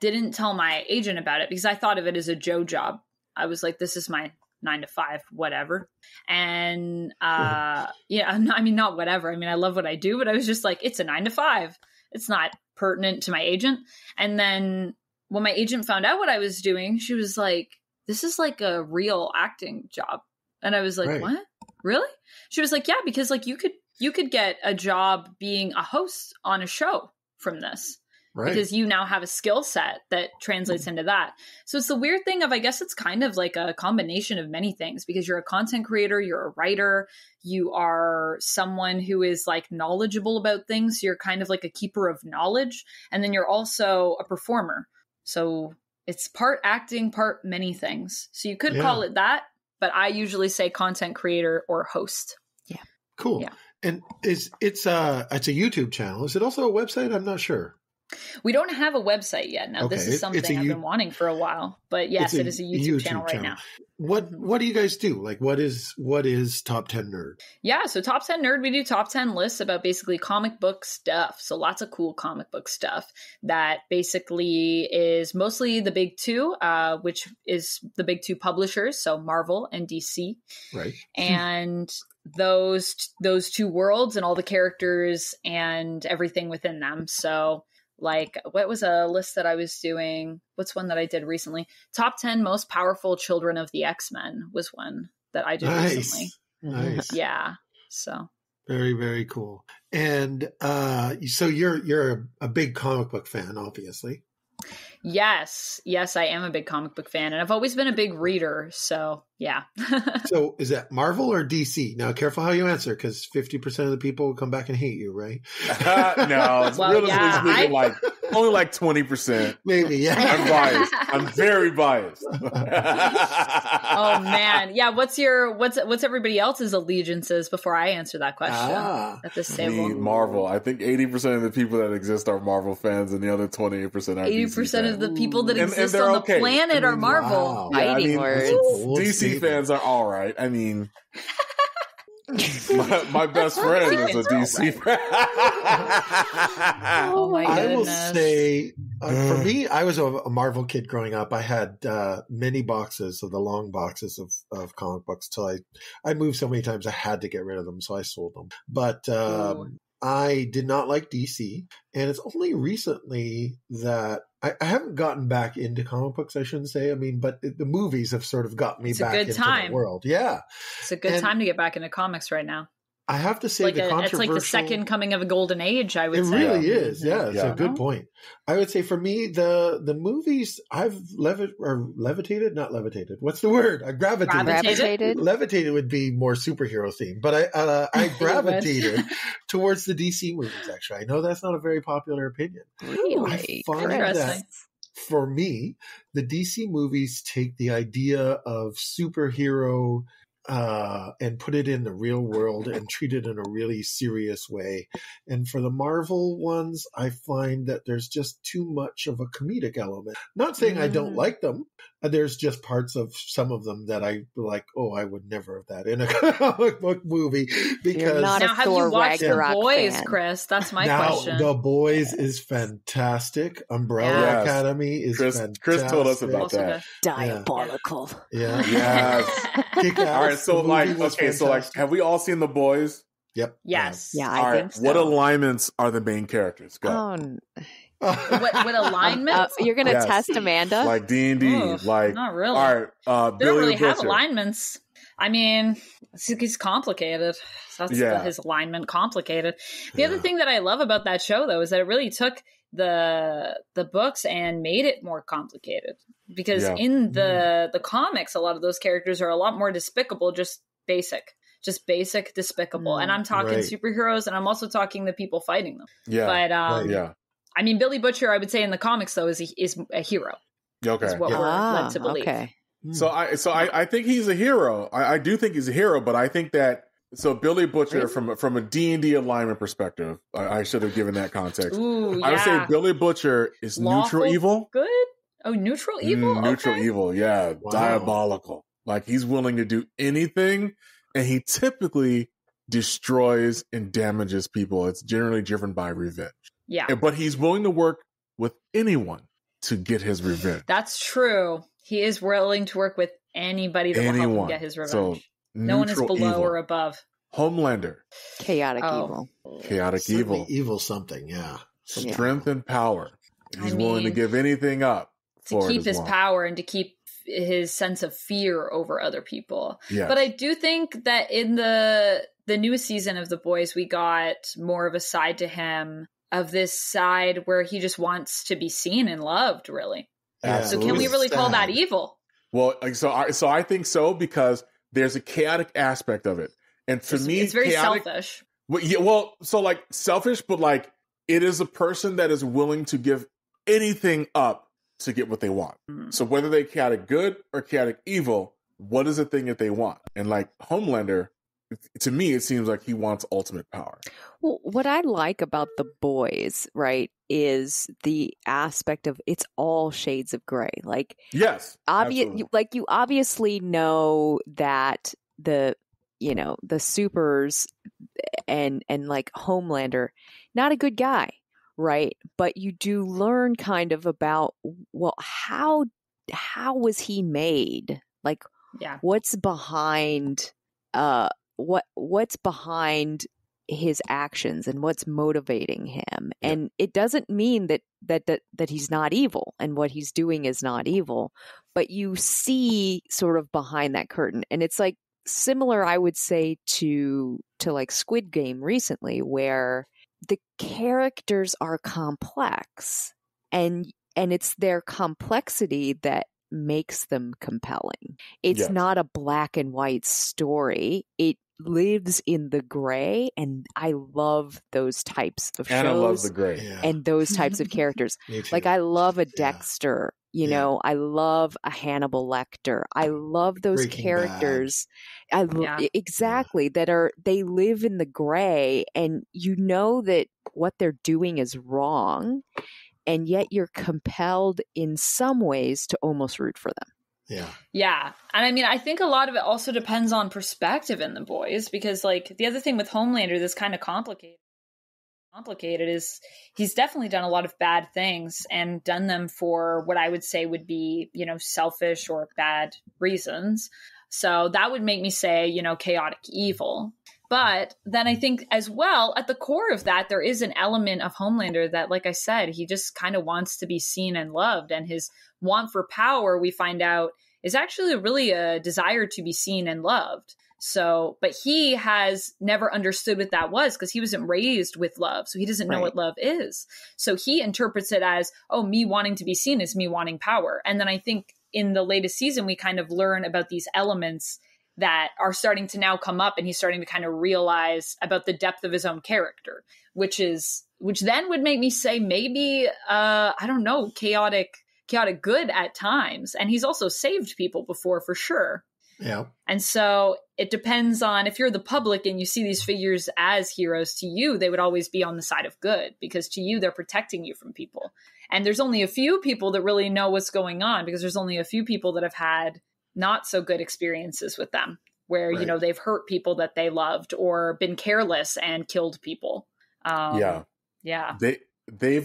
didn't tell my agent about it because I thought of it as a Joe job. I was like, this is my 9 to 5, whatever. And I mean, not whatever. I mean, I love what I do, but I was just like, it's a 9 to 5. It's not pertinent to my agent. And then when my agent found out what I was doing, she was like, this is like a real acting job. And I was like, What? Really? She was like, yeah, because like you could get a job being a host on a show from this. Right. Because you now have a skill set that translates into that. So it's the weird thing of, I guess it's kind of like a combination of many things, because you're a content creator, you're a writer, you are someone who is like knowledgeable about things. You're kind of like a keeper of knowledge. And then you're also a performer. So it's part acting, part many things. So you could call it that, but I usually say content creator or host.
Yeah.
Cool. Yeah. And it's a YouTube channel. Is it also a website? I'm not sure.
We don't have a website yet. Now, this
Okay,
is something I've been wanting for a while. But yes, it is a YouTube channel right now.
What do you guys do? Like, what is Top 10 Nerd?
Yeah, so Top 10 Nerd, we do top 10 lists about basically comic book stuff. So lots of cool comic book stuff that basically is mostly the big two, which is the big two publishers, so Marvel and DC.
Right.
And those two worlds and all the characters and everything within them. So like, what was a list that I was doing? What's one that I did recently? Top 10 most powerful children of the X-Men was one that I did recently.
Nice.
Yeah. So
very, very cool. And so you're a big comic book fan, obviously.
Yes, I am a big comic book fan, and I've always been a big reader. So yeah.
So is that Marvel or DC? Now, careful how you answer, because 50% of the people will come back and hate you, right?
No, it's speaking, like only like 20%.
Maybe, yeah.
I'm biased. I'm very biased.
Oh man, yeah. What's everybody else's allegiances before I answer that question at this table?
Marvel. I think 80% of the people that exist are Marvel fans, and the other 28% are
80% of the people that exist on the planet are Marvel.
Wow.
Fighting words.
DC fans are all right. I mean, my best friend is a DC fan.
Oh my goodness.
I will say, for me, I was a Marvel kid growing up. I had many boxes of the long boxes of comic books till I moved so many times I had to get rid of them, so I sold them. But I did not like DC, and it's only recently that I haven't gotten back into comic books, I shouldn't say. I mean, but the movies have sort of got me back into the world. Yeah.
It's a good time to get back into comics right now.
I have to say
it's like the second coming of a golden age, I would say.
It really is. Yeah, it's a good point. I would say for me, the movies I've levitated, not levitated. What's the word? I gravitated. Levitated would be more superhero themed, but I gravitated towards the DC movies, actually. I know that's not a very popular opinion.
Really?
I find that for me, the DC movies take the idea of superhero and put it in the real world and treat it in a really serious way. And for the Marvel ones, I find that there's just too much of a comedic element. Not saying I don't like them. There's just parts of some of them that I like, I would never have that in a comic book movie. Because
now,
have you watched The Boys, fan. Chris? That's my question.
The Boys is fantastic. Umbrella Academy is fantastic.
Chris told us about that.
Diabolical.
Yeah.
Yes.
All
right. So have we all seen The Boys?
Yep.
Yes.
Yeah, I think so.
What alignments are the main characters? Go.
What alignments?
You're going to test Amanda?
Like D&D. Like,
not really.
All right.
They don't really have alignments. I mean, it's complicated. That's his alignment complicated. The other thing that I love about that show, though, is that it really took the books and made it more complicated. Because in the comics, a lot of those characters are a lot more despicable, just basic despicable. And I'm talking superheroes, and I'm also talking the people fighting them. Yeah. But I mean, Billy Butcher, I would say in the comics, though, is a hero.
Okay.
Is what we're led to believe.
Okay.
So I think he's a hero. I do think he's a hero, but I think that Billy Butcher from a D&D alignment perspective, I should have given that context.
Ooh,
I would say Billy Butcher is
lawful,
neutral evil.
Good. Oh, neutral evil.
Neutral evil. Yeah,
wow.
Diabolical. Like he's willing to do anything, and he typically destroys and damages people. It's generally driven by revenge.
Yeah,
but he's willing to work with anyone to get his revenge.
That's true. He is willing to work with anybody that will help him get his revenge. So, no one is below or above.
Homelander.
Chaotic evil.
Chaotic evil.
Evil something, yeah.
Strength and power. He's willing to give anything up
to keep his power and to keep his sense of fear over other people.
Yes.
But I do think that in the newest season of The Boys, we got more of a side to him, of this side where he just wants to be seen and loved, really.
Absolutely.
So can we really call that evil?
Well, so I think so, because there's a chaotic aspect of it. And for me,
it's very selfish.
So like selfish, but like it is a person that is willing to give anything up to get what they want. So whether they're chaotic good or chaotic evil, what is the thing that they want? And like Homelander to me, it seems like he wants ultimate power.
Well, what I like about The Boys, right, is the aspect of it's all shades of gray. Like,
yes,
you obviously know that the supers and like Homelander, not a good guy, right? But you do learn kind of about, well, how was he made? Like, what's behind what's behind his actions and what's motivating him? And it doesn't mean that he's not evil and what he's doing is not evil, but you see sort of behind that curtain. And it's like similar, I would say, to like Squid Game recently, where the characters are complex and it's their complexity that makes them compelling. It's not a black and white story. It lives in the gray, and I love those types of shows.
And I love the gray.
And those types of characters. Like, I love a Dexter, I love a Hannibal Lecter. I love those
Breaking
characters. Exactly. They live in the gray, and you know that what they're doing is wrong, and yet you're compelled in some ways to almost root for them.
Yeah. And I mean, I think a lot of it also depends on perspective in The Boys, because like the other thing with Homelander that's kind of complicated is he's definitely done a lot of bad things and done them for what I would say would be, selfish or bad reasons. So that would make me say, chaotic evil. But then I think as well, at the core of that, there is an element of Homelander that, like I said, he just kind of wants to be seen and loved. And his want for power, we find out, is actually really a desire to be seen and loved. So, but he has never understood what that was because he wasn't raised with love. So he doesn't know what love is. So he interprets it as, oh, me wanting to be seen is me wanting power. And then I think in the latest season, we kind of learn about these elements that are starting to now come up, and he's starting to kind of realize about the depth of his own character, which then would make me say maybe, I don't know, chaotic good at times. And he's also saved people before, for sure.
Yeah.
And so it depends on, if you're the public and you see these figures as heroes, to you, they would always be on the side of good, because to you, they're protecting you from people. And there's only a few people that really know what's going on, because there's only a few people that have had not so good experiences with them, where, they've hurt people that they loved or been careless and killed people.
They've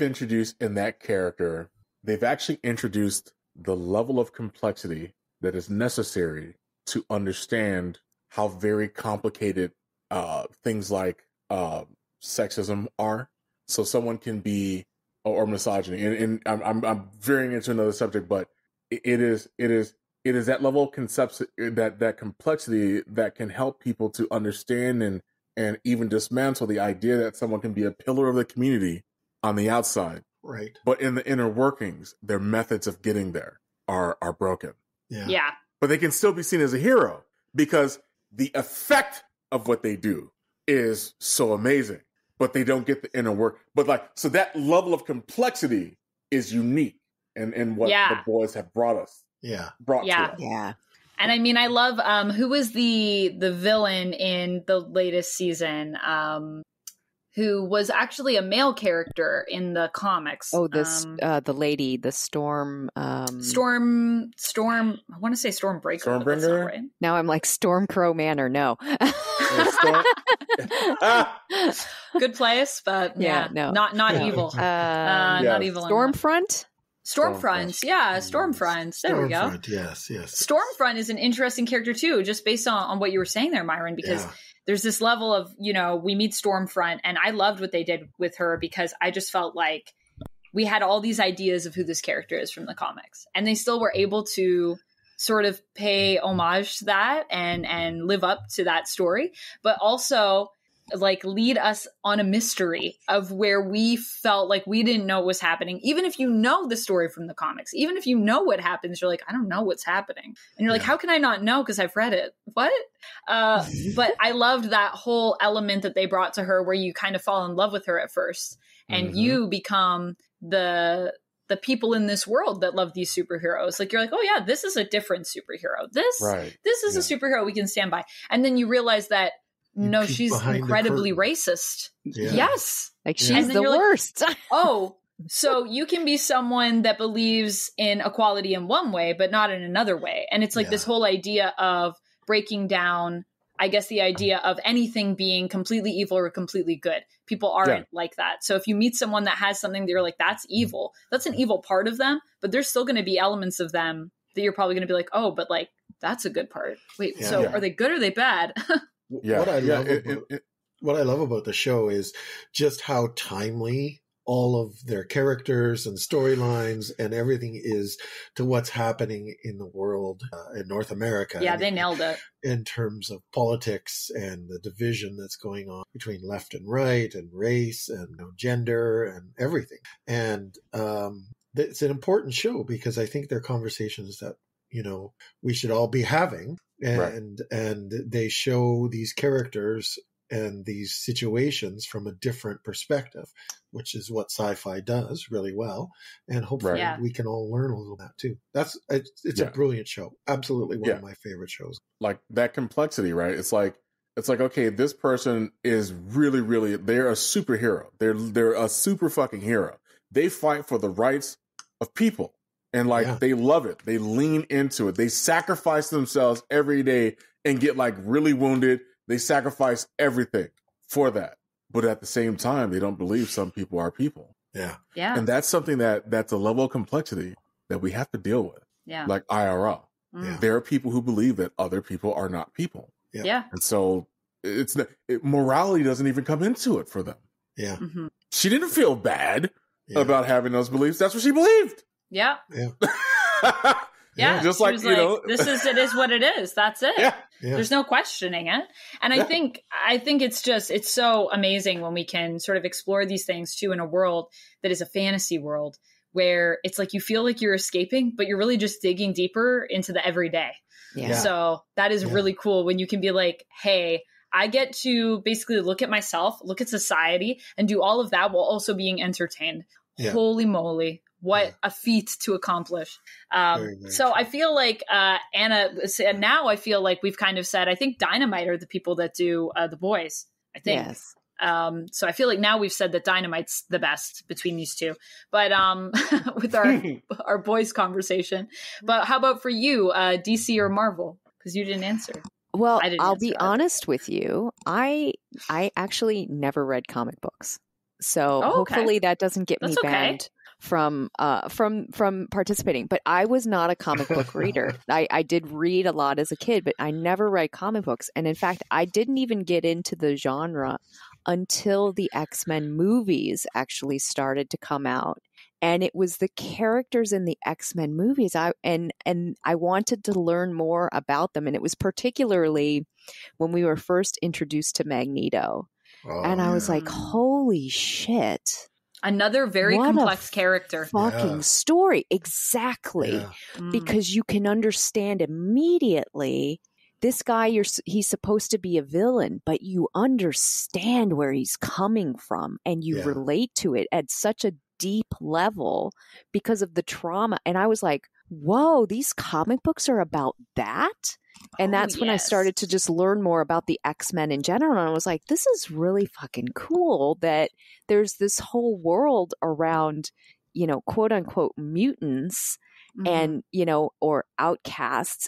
introduced in that character, they've actually introduced the level of complexity that is necessary to understand how very complicated things like sexism are. So someone can be, or misogyny, and I'm veering into another subject, but it is that level of that complexity that can help people to understand and even dismantle the idea that someone can be a pillar of the community on the outside.
Right.
But in the inner workings, their methods of getting there are broken.
Yeah.
But they can still be seen as a hero because the effect of what they do is so amazing, but they don't get the inner work. But so that level of complexity is unique and what the boys have brought us. Brought to us.
Yeah.
And I mean, I love, who was the villain in the latest season, who was actually a male character in the comics.
Oh, the lady, the Storm.
Storm. I want to say Stormbreaker.
Stormbringer?
But that's not right.
Now I'm like Stormcrow Manor. No.
Good place, but
no,
not evil. Not evil.
Stormfront.
Stormfront, yeah, Stormfront. There we go.
Yes.
Stormfront is an interesting character too, just based on what you were saying there, Myron, because there's this level of, we meet Stormfront, and I loved what they did with her because I just felt like we had all these ideas of who this character is from the comics, and they still were able to sort of pay homage to that and live up to that story, but also lead us on a mystery of where we felt like we didn't know what was happening. Even if you know the story from the comics, even if you know what happens, you're like, I don't know what's happening. And you're like, how can I not know? Because I've read it. What? But I loved that whole element that they brought to her where you kind of fall in love with her at first. And you become the people in this world that love these superheroes. Like, you're like, oh yeah, this is a different superhero. This is a superhero we can stand by. And then you realize that No, she's incredibly racist.
Yeah.
Yes.
Like she's the worst.
Oh, so you can be someone that believes in equality in one way, but not in another way. And it's like this whole idea of breaking down, I guess, the idea of anything being completely evil or completely good. People aren't like that. So if you meet someone that has something that you're like, that's evil, that's an evil part of them, but there's still going to be elements of them that you're probably going to be like, oh, but like, that's a good part. Wait, so are they good or are they bad?
What I love about the show is just how timely all of their characters and storylines and everything is to what's happening in the world in North America.
Yeah, they nailed it.
In terms of politics and the division that's going on between left and right and race and gender and everything. And it's an important show because I think they're conversations that, we should all be having. And they show these characters and these situations from a different perspective, which is what sci-fi does really well. And hopefully we can all learn a little bit too. It's a brilliant show. Absolutely one of my favorite shows.
Like that complexity, right? It's like, okay, this person is really, really, they're a superhero. They're a super fucking hero. They fight for the rights of people. And they love it. They lean into it. They sacrifice themselves every day and get really wounded. They sacrifice everything for that. But at the same time, they don't believe some people are people.
Yeah.
Yeah.
And that's something that's a level of complexity that we have to deal with.
Yeah.
Like IRL.
Mm.
There are people who believe that other people are not people.
Yeah.
And so morality doesn't even come into it for them.
Yeah.
Mm-hmm.
She didn't feel bad about having those beliefs. That's what she believed.
Yeah.
Yeah.
Yeah.
Just
it is what it is. That's it.
Yeah.
There's no questioning it. And I think it's so amazing when we can sort of explore these things too in a world that is a fantasy world where it's like you feel like you're escaping, but you're really just digging deeper into the everyday.
Yeah.
So that is really cool when you can be like, hey, I get to basically look at myself, look at society, and do all of that while also being entertained. Yeah. Holy moly. What a feat to accomplish. So I feel like, Anna, now I feel like we've kind of said, I think Dynamite are the people that do The Boys, I think. Yes. So I feel like now we've said that Dynamite's the best between these two. But with our Boys conversation. But how about for you, DC or Marvel? Because you didn't answer.
Well, I'll be honest with you. I actually never read comic books. So hopefully that doesn't get me banned from participating. But I was not a comic book reader. I did read a lot as a kid, but I never read comic books. And in fact, I didn't even get into the genre until the X-Men movies actually started to come out. And it was the characters in the X-Men movies. I wanted to learn more about them. And it was particularly when we were first introduced to Magneto. And I was like, holy shit.
Another very complex character.
Fucking story. Exactly. Yeah. Because you can understand immediately this guy, he's supposed to be a villain, but you understand where he's coming from and you relate to it at such a deep level because of the trauma. And I was like, whoa, these comic books are about that? And that's when I started to just learn more about the X-Men in general. And I was like, this is really fucking cool that there's this whole world around, quote unquote mutants and, or outcasts.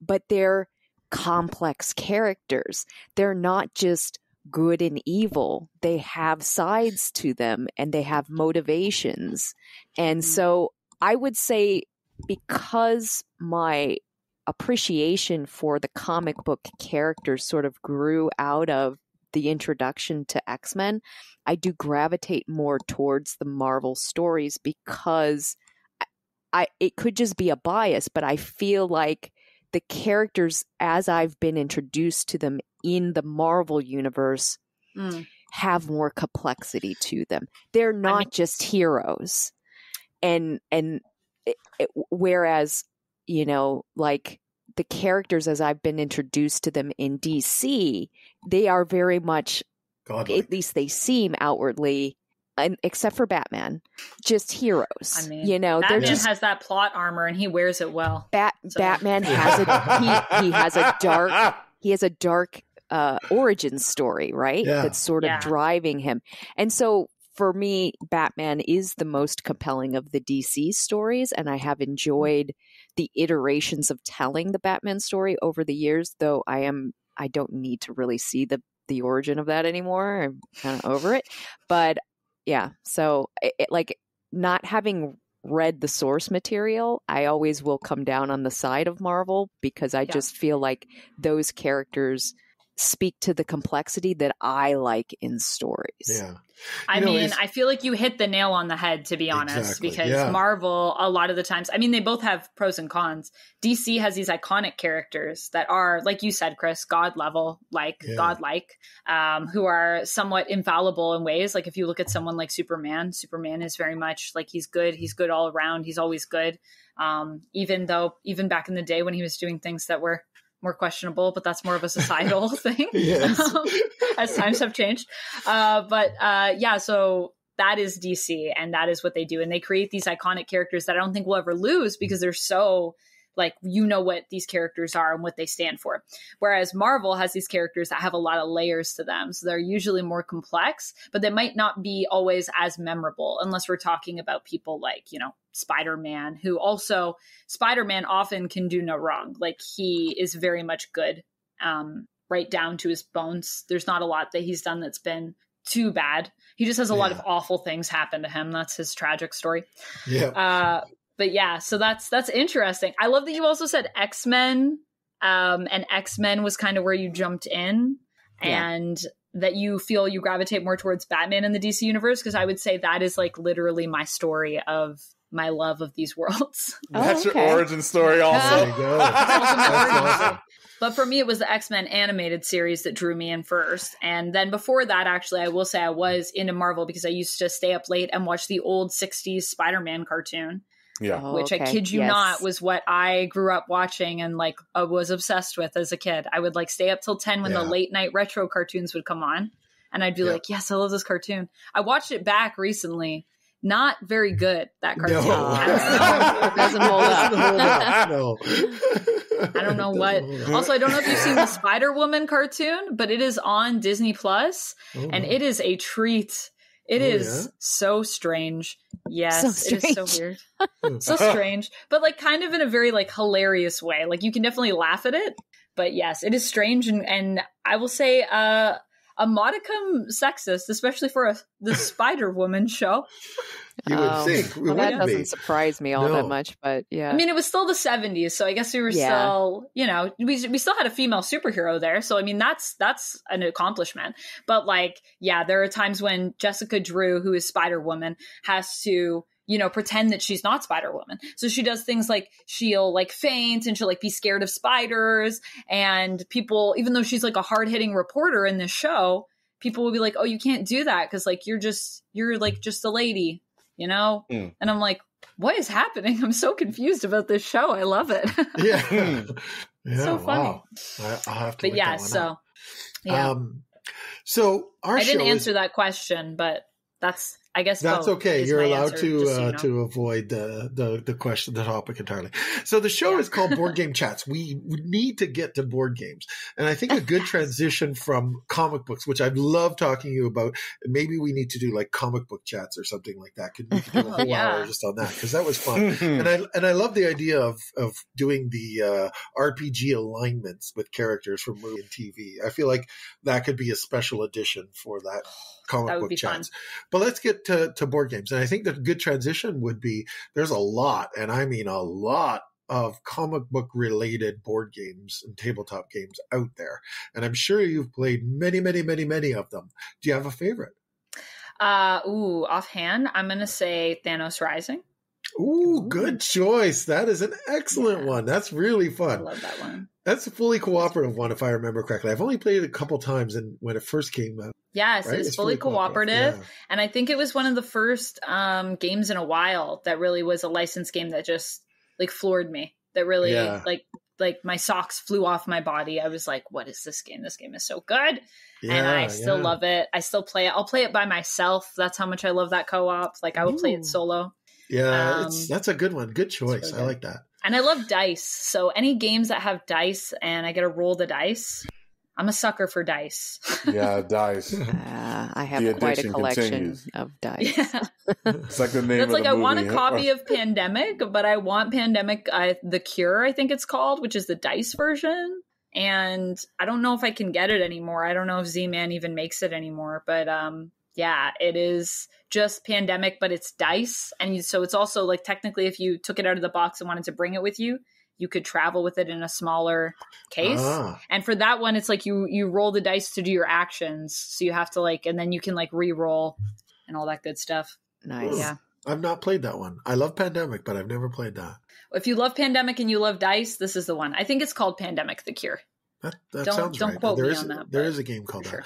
But they're complex characters. They're not just good and evil. They have sides to them and they have motivations. And so I would say because my appreciation for the comic book characters sort of grew out of the introduction to X-Men, I do gravitate more towards the Marvel stories because it could just be a bias, but I feel like the characters as I've been introduced to them in the Marvel universe have more complexity to them. They're not just heroes. And whereas, like the characters as I've been introduced to them in DC, they are very much, godlike. At least they seem outwardly, except for Batman, just heroes. I mean,
Batman has that plot armor and he wears it well.
Batman has he has a dark origin story, right?
Yeah.
That's sort of driving him. And so for me, Batman is the most compelling of the DC stories, and I have enjoyed the iterations of telling the Batman story over the years, though I don't need to really see the origin of that anymore. I'm kind of over it. But yeah, so like not having read the source material, I always will come down on the side of Marvel because I just feel like those characters speak to the complexity that I like in stories.
Yeah.
I mean, I feel like you hit the nail on the head, to be honest, because Marvel, a lot of the times, I mean, they both have pros and cons. DC has these iconic characters that are, like you said, Chris, God level, godlike, who are somewhat infallible in ways. Like if you look at someone like Superman is very much like he's good all around. He's always good. Even back in the day when he was doing things that were more questionable, but that's more of a societal thing. As times have changed. So that is DC, and that is what they do. And they create these iconic characters that I don't think we'll ever lose because they're so, like, what these characters are and what they stand for. Whereas Marvel has these characters that have a lot of layers to them. So they're usually more complex, but they might not be always as memorable unless we're talking about people like, Spider-Man, who also, Spider-Man often can do no wrong. Like he is very much good, right down to his bones. There's not a lot that he's done that's been too bad. He just has a lot of awful things happen to him. That's his tragic story. Yeah. But yeah, so that's interesting. I love that you also said X-Men, and X-Men was kind of where you jumped in, and that you feel you gravitate more towards Batman in the DC universe, because I would say that is like literally my story of my love of these worlds.
That's your origin story also.
There you go. That's awesome.
But for me, it was the X-Men animated series that drew me in first. And then before that, actually, I will say I was into Marvel because I used to stay up late and watch the old 60s Spider-Man cartoon. Yeah. Which I kid you not was what I grew up watching and like was obsessed with as a kid. I would like stay up till 10 when the late night retro cartoons would come on. And I'd be like, yes, I love this cartoon. I watched it back recently. Not very good, that cartoon.
No.
It doesn't hold up.
No.
I don't know what. Also, I don't know if you've seen the Spider-Woman cartoon, but it is on Disney Plus, and it is a treat. It is so strange. Yes, so strange. It is so weird. So strange, but like kind of in a very like hilarious way. Like you can definitely laugh at it, but yes, it is strange, and I will say a modicum sexist, especially for the Spider-Woman show.
You would think.
That doesn't surprise me all that much, but yeah.
I mean, it was still the 70s, so I guess we were still, we still had a female superhero there. So, I mean, that's an accomplishment. But like, there are times when Jessica Drew, who is Spider-Woman, has to, pretend that she's not Spider-Woman. So she does things like she'll like faint and she'll like be scared of spiders. And people, even though she's like a hard-hitting reporter in this show, people will be like, oh, you can't do that because like you're like just a lady. And I'm like, what is happening? I'm so confused about this show. I love it.
Yeah.
So funny.
Wow. I'll have to look that one up.
Yeah.
So
I didn't answer that question, but I guess
that's okay. You're allowed to avoid the question, the topic entirely. So the show is called Board Game Chats. We need to get to board games, and I think a good transition from comic books, which I'd love talking to you about. Maybe we need to do like comic book chats or something like that. We could do a whole hour just on that because that was fun. and I love the idea of doing the RPG alignments with characters from movie and TV. I feel like that could be a special edition for that. Comic book chats. But let's get to board games. And I think the good transition would be there's a lot, and I mean a lot of comic book related board games and tabletop games out there. And I'm sure you've played many, many, many, many of them. Do you have a favorite?
Offhand, I'm going to say Thanos Rising.
Ooh, good choice. That is an excellent one. That's really fun.
I love that one.
That's a fully cooperative one, if I remember correctly. I've only played it a couple times when it first came out.
Yes, right? It's fully cooperative. Yeah. And I think it was one of the first games in a while that really was a licensed game that just like floored me. That really like my socks flew off my body. I was like, what is this game? This game is so good. Yeah, and I still love it. I still play it. I'll play it by myself. That's how much I love that co-op. Like I will play it solo.
Yeah, that's a good one. Good choice.
Really good.
I like that.
And I love dice. So any games that have dice and I get to roll the dice, I'm a sucker for dice.
Yeah, dice.
I have quite a collection of dice.
Yeah.
It's like the name
That's
of
like,
the
I
movie.
want a copy of Pandemic, but I want Pandemic, The Cure, I think it's called, which is the dice version. And I don't know if I can get it anymore. I don't know if Z-Man even makes it anymore. But yeah, it is just Pandemic, but it's dice. And so it's also like, technically, if you took it out of the box and wanted to bring it with you, you could travel with it in a smaller case. And for that one, it's like you roll the dice to do your actions. So you have to like, and then you can like re-roll and all that good stuff.
Nice.
Yeah.
I've not played that one. I love Pandemic, but I've never played that.
If you love Pandemic and you love dice, this is the one. I think it's called Pandemic: The Cure.
That sounds right.
Don't quote me on that.
There is a game called that.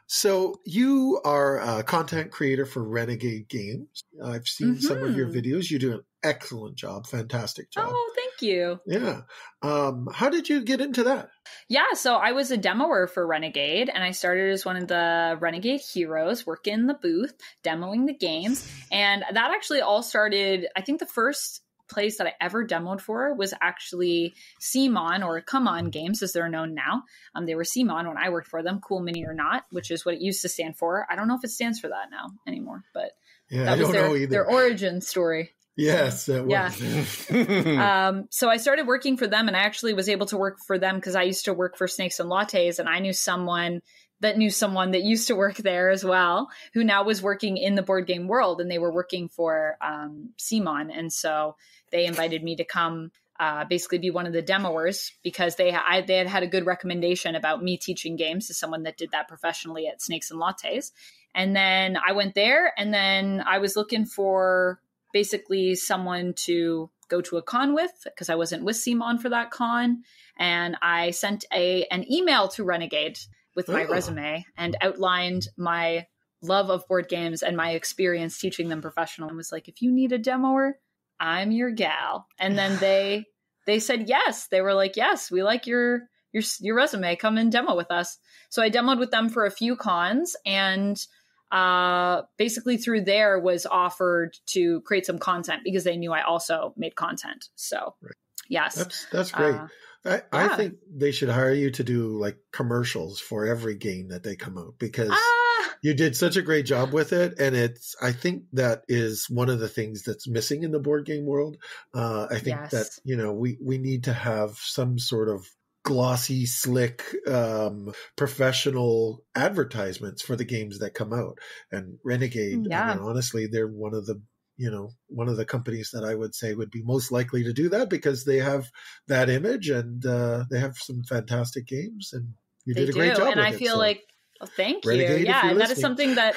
So you are a content creator for Renegade Games. I've seen some of your videos. You do an excellent job. Fantastic job.
Oh, thank you.
Yeah. How did you get into that?
Yeah, so I was a demoer for Renegade, and I started as one of the Renegade heroes, working in the booth, demoing the games. And that actually all started, I think the first place that I ever demoed for was actually CMON, or Come On Games as they're known now. They were CMON when I worked for them, Cool Mini or Not, which is what it used to stand for. I don't know if it stands for that now anymore, but that was their origin story.
Yes, that was.
Yeah. So I started working for them, and I actually was able to work for them because I used to work for Snakes and Lattes, and I knew someone that used to work there as well, who now was working in the board game world, and they were working for CMON. And so they invited me to come basically be one of the demoers because they had a good recommendation about me teaching games to someone that did that professionally at Snakes and Lattes. And then I went there, and then I was looking for basically someone to go to a con with because I wasn't with CMON for that con. And I sent an email to Renegade with my resume and outlined my love of board games and my experience teaching them professional, and was like, if you need a demoer, I'm your gal. And then they said yes. They were like, yes, we like your resume. Come and demo with us. So I demoed with them for a few cons, and basically through there was offered to create some content because they knew I also made content. So yes,
that's great. I think they should hire you to do like commercials for every game that they come out because you did such a great job with it. And I think that is one of the things that's missing in the board game world. I think that, we need to have some sort of glossy, slick, professional advertisements for the games that come out. And Renegade, I mean, honestly, they're one of the companies that I would say would be most likely to do that because they have that image and they have some fantastic games, and you did a great job.
And I feel like, thank Renegade, you. Yeah, and that is something that,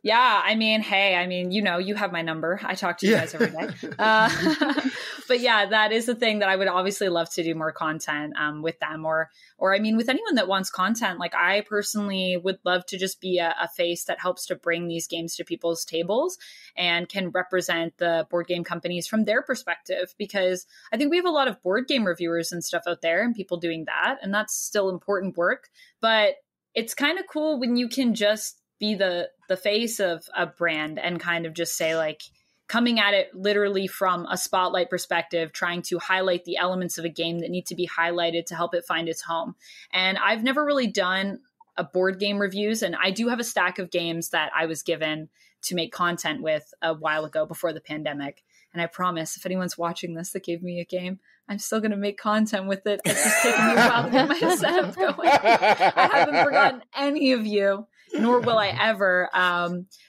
I mean, you have my number. I talk to you guys every day. But yeah, that is the thing that I would obviously love to do more content with them or I mean, with anyone that wants content. Like I personally would love to just be a face that helps to bring these games to people's tables and can represent the board game companies from their perspective, because I think we have a lot of board game reviewers and stuff out there and people doing that. And that's still important work, but it's kind of cool when you can just be the face of a brand and kind of just say like coming at it literally from a spotlight perspective, trying to highlight the elements of a game that need to be highlighted to help it find its home. And I've never really done a board game reviews, and I do have a stack of games that I was given to make content with a while ago before the pandemic. And I promise if anyone's watching this that gave me a game, I'm still going to make content with it. It's just taking me a while to get my setup going. I haven't forgotten any of you, nor will I ever.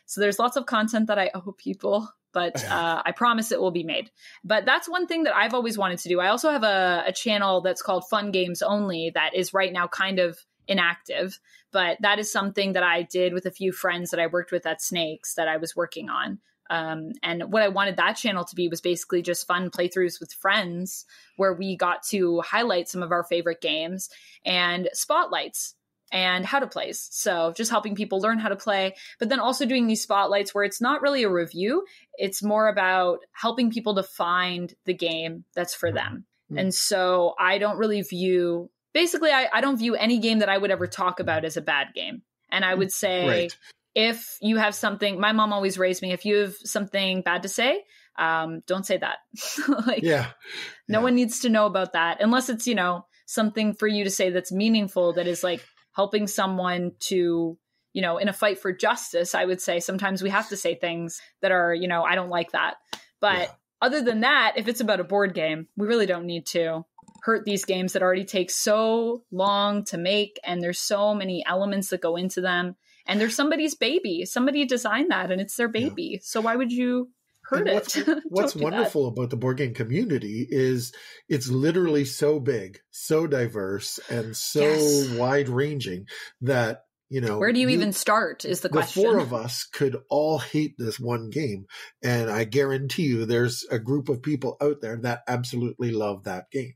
So there's lots of content that I owe people, but I promise it will be made. But that's one thing that I've always wanted to do. I also have a channel that's called Fun Games Only that is right now kind of inactive, but that is something that I did with a few friends that I worked with at Snakes that I was working on. And what I wanted that channel to be was basically just fun playthroughs with friends where we got to highlight some of our favorite games and spotlights and how to play. So just helping people learn how to play, but then also doing these spotlights where it's not really a review. It's more about helping people to find the game that's for them. Mm-hmm. And so I don't really view, I don't view any game that I would ever talk about as a bad game. And I would say, if you have something, my mom always raised me, if you have something bad to say, don't say that. No one needs to know about that unless it's, something for you to say that's meaningful, that is like helping someone to, you know, in a fight for justice, I would say sometimes we have to say things that are, you know, I don't like that. But other than that, if it's about a board game, we really don't need to hurt these games that already take so long to make. And there's so many elements that go into them. And there's somebody's baby. Somebody designed that and it's their baby. Yeah. So why would you hurt it?
What's wonderful about the board game community is it's literally so big, so diverse, and so wide ranging that, you know,
where do you even start is the question.
The four of us could all hate this one game. And I guarantee you there's a group of people out there that absolutely love that game.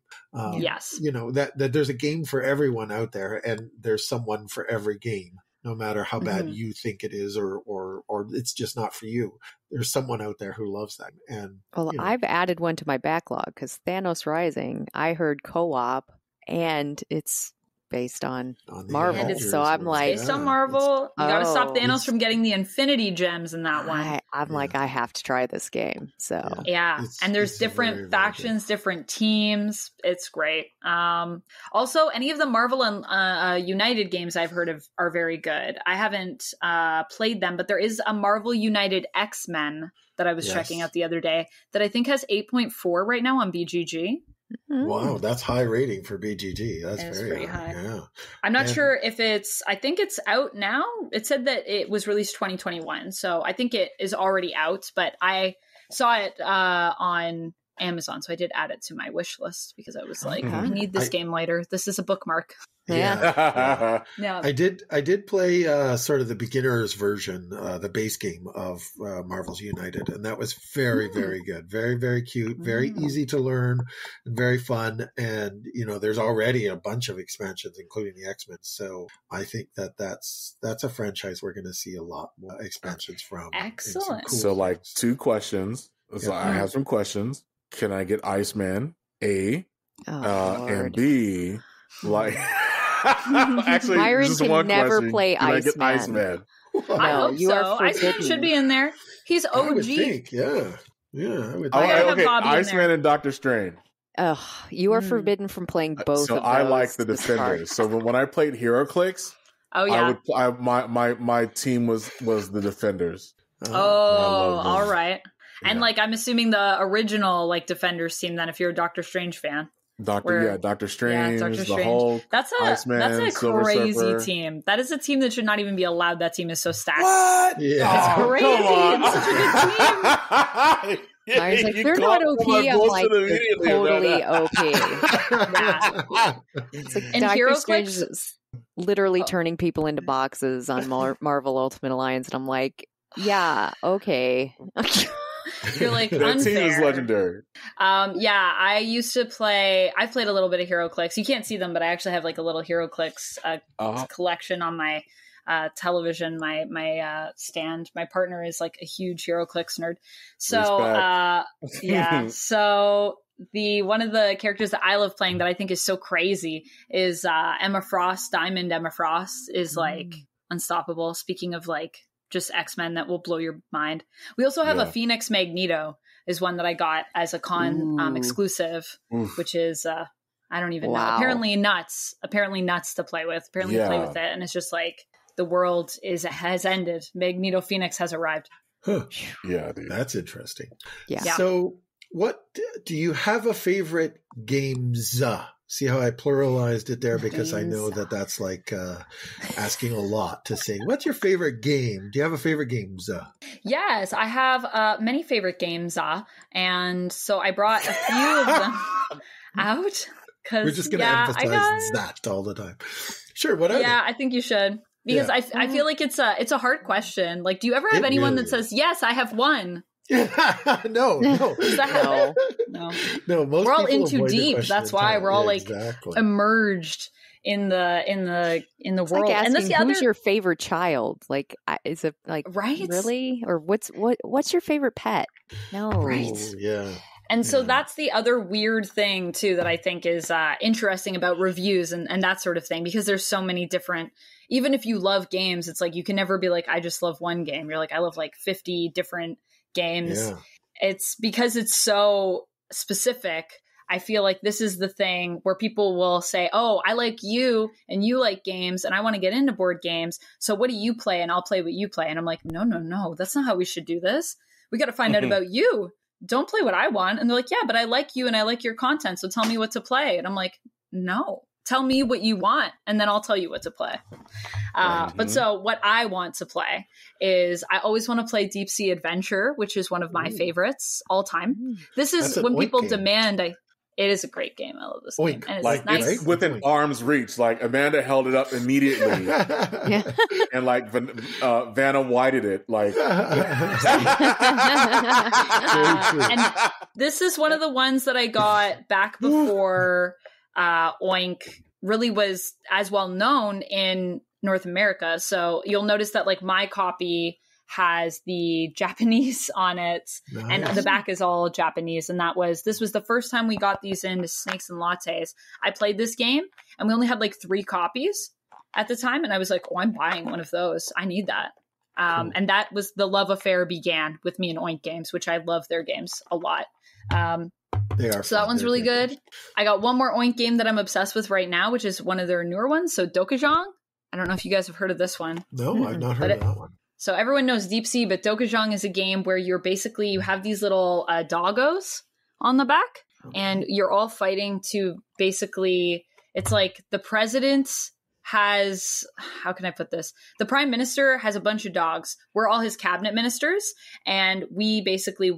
Yes.
You know, that there's a game for everyone out there, and there's someone for every game. No matter how bad you think it is, or it's just not for you. There's someone out there who loves that. And
well,
you know.
I've added one to my backlog because Thanos Rising, I heard co-op, and it's based on Marvel.
Avengers,
so I'm like,
based on Marvel. You got to stop Thanos from getting the Infinity Gems in that one.
I'm like, I have to try this game. So
and there's different factions, different teams. It's great. Also, any of the Marvel and United games I've heard of are very good. I haven't played them, but there is a Marvel United X-Men that I was checking out the other day that I think has 8.4 right now on BGG.
Wow, that's high rating for BGG. That's very
high.
Yeah.
I'm not sure if I think it's out now. It said that it was released 2021. So I think it is already out, but I saw it on Amazon. So I did add it to my wish list because I was like, I need this game later. This is a bookmark.
Yeah. I did play sort of the beginner's version, the base game of Marvel's United, and that was very, very good. Very, very cute, very easy to learn, and very fun. And, you know, there's already a bunch of expansions, including the X-Men. So I think that's a franchise we're going to see a lot more expansions from.
Excellent.
Cool like 2 questions. So I have some questions. Can I get Iceman? A. And B, like... Actually,
Myron
just
can
one
never
question.
play
Can I get
Iceman.
I hope
you
so. Iceman should be in there. He's OG.
I would think, yeah. I would
okay, Iceman and Doctor Strange.
You are forbidden from playing both of those.
I like the Defenders. So when I played HeroClix, my team was the Defenders.
All right. And like I'm assuming the original like Defenders team then if you're a Doctor Strange fan.
Doctor Strange, the Hulk, Iceman,
that's a
Silver
crazy
Surfer.
team. That is a team that should not even be allowed. That team is so stacked.
What?
Yeah.
It's crazy. It's such a good team.
I was like, they're not OP. I'm like, they're totally OP. It's like
and
Doctor
HeroClix
Strange is literally turning people into boxes on Marvel Ultimate Alliance, and I'm like, yeah, okay.
You're like,
that
unfair.
team is legendary.
I used to play. I played a little bit of HeroClix. You can't see them, but I actually have like a little HeroClix collection on my television. My stand. My partner is like a huge HeroClix nerd. So So one of the characters that I love playing that I think is so crazy is Emma Frost. Diamond Emma Frost is like unstoppable. Speaking of like just X-Men that will blow your mind. We also have a Phoenix Magneto is one that I got as a con exclusive, which is I don't even know. Apparently nuts to play with. Apparently play with it, and it's just like the world has ended. Magneto Phoenix has arrived.
Huh.
Yeah, dude.
That's interesting.
Yeah.
So, what do you have a favorite games? See how I pluralized it there because I know that's like asking a lot to say. What's your favorite game? Do you have a favorite game?
Yes, I have many favorite games, and so I brought a few of them out.
We're just going to emphasize that all the time. Sure, what are they?
I think you should because I feel like it's a hard question. Like, do you ever have anyone that says, "Yes, I have one"?
No.
Does that happen? No.
Most
we're all
people
in too
avoid the
deep.
question
That's why we're all like immersed in the
it's
world.
Like asking,
and that's the
who's
other
your favorite child? Like, is it like really, or what's your favorite pet? No,
right? Yeah.
And so that's the other weird thing too that I think is interesting about reviews and that sort of thing, because there's so many different. Even if you love games, it's like you can never be like, I just love one game. You're like, I love like 50 different games. It's because it's so specific. I feel like this is the thing where people will say, oh, I like you and you like games and I want to get into board games. So what do you play? And I'll play what you play. And I'm like, no, that's not how we should do this. We got to find out about you. Don't play what I want. And they're like, yeah, but I like you and I like your content. So tell me what to play. And I'm like, no, tell me what you want. And then I'll tell you what to play. But so what I want to play is I always want to play Deep Sea Adventure, which is one of my favorites all time. This is when people demand, it is a great game. I love this game. And it's
like
nice.
it's within arm's reach. Like Amanda held it up immediately, and like Vanna whited it. Like,
and this is one of the ones that I got back before Oink really was as well known in North America. So you'll notice that like my copy has the Japanese on it, and the back is all Japanese. And this was the first time we got these into Snakes and Lattes. I played this game and we only had like 3 copies at the time. And I was like, oh, I'm buying one of those. I need that. Cool. And that was the love affair began with me and Oink Games, which I love their games a lot.
They are
so that one's really good. I got one more Oink game that I'm obsessed with right now, which is one of their newer ones. So Dokajong. I don't know if you guys have heard of this one.
No, I've not heard of that one.
So everyone knows Deep Sea, but Dokajong is a game where you have these little doggos on the back, and you're all fighting to basically, it's like the president has, how can I put this? The prime minister has a bunch of dogs. We're all his cabinet ministers, and we basically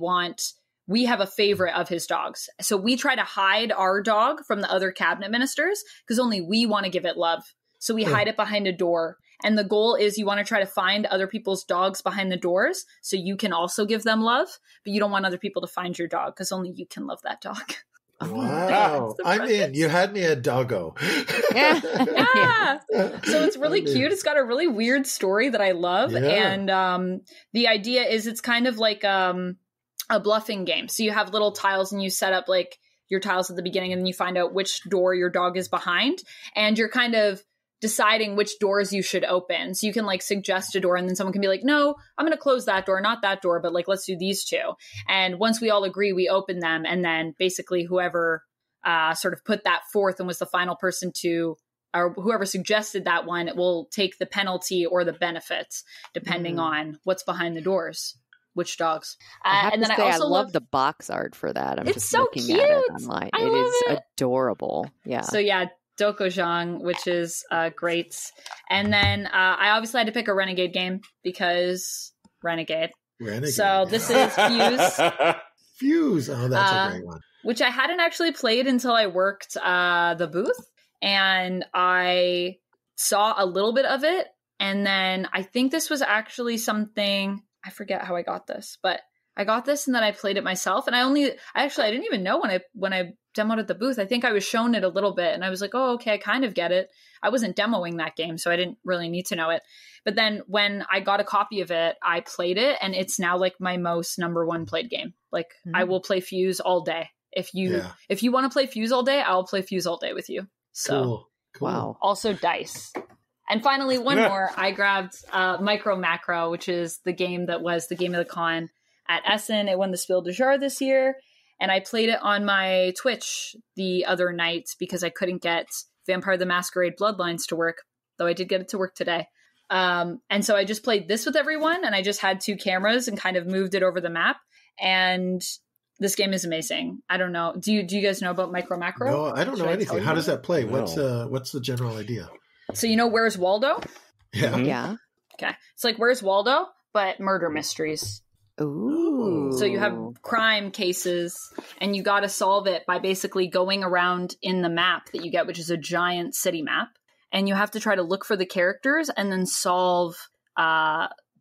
we have a favorite of his dogs. So we try to hide our dog from the other cabinet ministers because only we want to give it love. So we hide it behind a door. And the goal is you want to try to find other people's dogs behind the doors so you can also give them love, but you don't want other people to find your dog because only you can love that dog.
Wow. I'm in. You had me at doggo.
Yeah. So it's really cute. It's got a really weird story that I love. Yeah. And the idea is it's kind of like a bluffing game. So you have little tiles and you set up like your tiles at the beginning and then you find out which door your dog is behind. And you're kind of deciding which doors you should open. So you can like suggest a door and then someone can be like, no, I'm going to close that door, not that door, but like, let's do these 2. And once we all agree, we open them. And then basically whoever sort of put that forth and was the final person or whoever suggested that one, it will take the penalty or the benefits depending on what's behind the doors. Which dogs?
And then I love the box art for that. I'm just so looking
cute.
At it online. It is adorable. Yeah.
So yeah, Dokojang, which is great. And then I obviously had to pick a Renegade game because Renegade. So this is Fuse.
Fuse. Oh, that's a great one.
Which I hadn't actually played until I worked the booth. And I saw a little bit of it. And then I think this was actually something, I forget how I got this, but I got this and then I played it myself. And I didn't even know when I demoed at the booth. I think I was shown it a little bit and I was like, oh, okay, I kind of get it. I wasn't demoing that game, so I didn't really need to know it. But then when I got a copy of it, I played it and it's now like my most number 1 played game. Like I will play Fuse all day. If you want to play Fuse all day, I'll play Fuse all day with you. So
cool.
Wow.
Also Dice. And finally, one more, I grabbed Micro Macro, which is the game that was the game of the con at Essen. It won the Spiel de Jour this year. And I played it on my Twitch the other night because I couldn't get Vampire the Masquerade Bloodlines to work, though I did get it to work today. And so I just played this with everyone, and I just had 2 cameras and kind of moved it over the map. And this game is amazing. I don't know. Do you guys know about Micro Macro?
No, I don't know anything. How does that play? No. What's the general idea?
So you know Where's Waldo?
Yeah.
Yeah.
Okay. It's like Where's Waldo, but murder mysteries.
Ooh.
So you have crime cases and you got to solve it by basically going around in the map that you get, which is a giant city map. And you have to try to look for the characters and then solve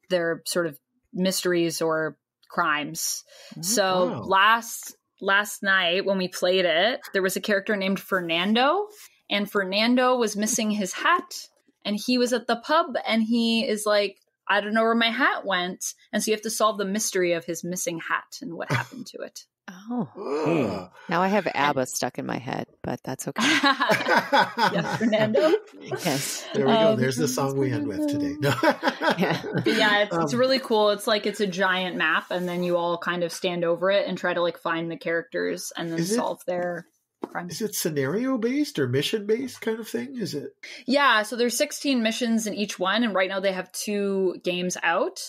their sort of mysteries or crimes. So last night when we played it, there was a character named Fernando. And Fernando was missing his hat and he was at the pub and he is like, I don't know where my hat went. And so you have to solve the mystery of his missing hat and what happened to it.
Oh. Now I have ABBA stuck in my head, but that's okay.
Yes, Fernando.
Yes.
There we go. There's the song we end with today.
It's really cool. It's like it's a giant map and then you all kind of stand over it and try to like find the characters and then solve their crime.
Is it scenario based or mission based kind of thing? Is it?
Yeah, so there's 16 missions in each one, and right now they have 2 games out.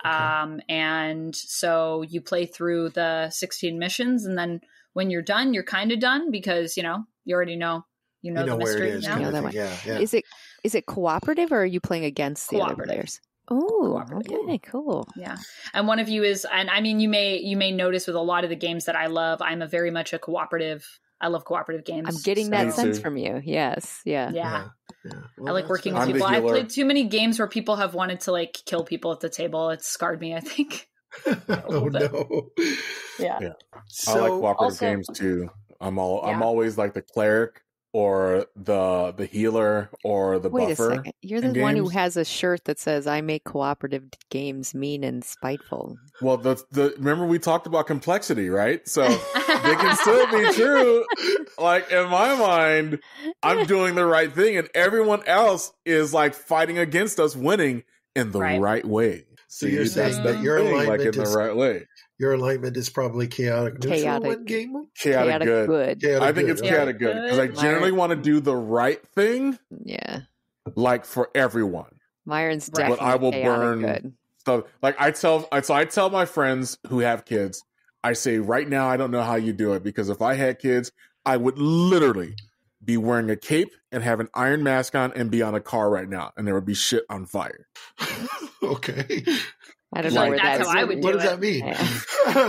Okay. And so you play through the 16 missions, and then when you're done, you're kind of done because, you already know, the mystery.
Where it is.
Yeah. Is it cooperative, or are you playing against the other players? Oh, okay, cool.
Yeah. And one of you is, and I mean, you may notice with a lot of the games that I love, I'm a very much a cooperative. I love cooperative games.
I'm getting that sense from you. Yes. Yeah.
Yeah.
Well,
I like working with people. I've played too many games where people have wanted to like kill people at the table. It's scarred me, I think.
Oh no.
Yeah.
So, I like cooperative games too. I'm always like the cleric or the healer or the buffer. Wait a second.
You're the one who has a shirt that says, "I make cooperative games mean and spiteful."
Well, remember we talked about complexity, right? So they can still be true. Like in my mind, I'm doing the right thing, and everyone else is like fighting against us, winning in the right way.
So you're saying that your alignment
in the right way.
Your alignment is probably chaotic neutral in game mode?
Chaotic good. I think it's chaotic good because I generally want to do the right thing.
Yeah.
Like for everyone.
Myron's definitely
but I will burn
good.
stuff. Like I tell my friends who have kids, I say right now I don't know how you do it because if I had kids, I would literally be wearing a cape and have an iron mask on and be on a car right now, and there would be shit on fire.
Okay.
I don't know where
that's how I would do
it. What does that mean?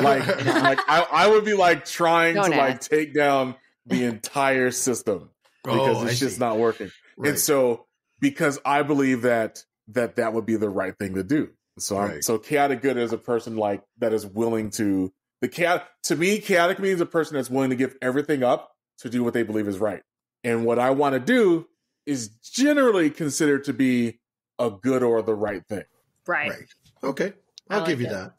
like I would be like trying to like take down the entire system because it's just not working. Right. And so because I believe that would be the right thing to do. So so chaotic good is a person like that is willing to to me, chaotic means a person that's willing to give everything up to do what they believe is right. And what I want to do is generally considered to be a good or the right thing.
Right.
Okay. I'll give you that.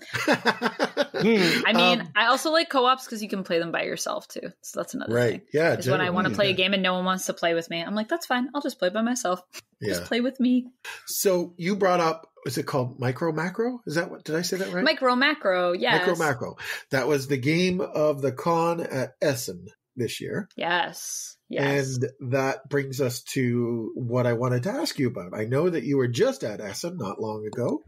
I mean, I also like co-ops because you can play them by yourself too. So that's another thing.
Yeah.
Is when I want to play a game and no one wants to play with me, I'm like, that's fine. I'll just play by myself. Just play with me.
So you brought up, is it called Micro Macro? Is that what, did I say that right?
Micro Macro, yes.
Micro Macro. That was the game of the con at Essen this year.
Yes.
And that brings us to what I wanted to ask you about. I know that you were just at Essen not long ago.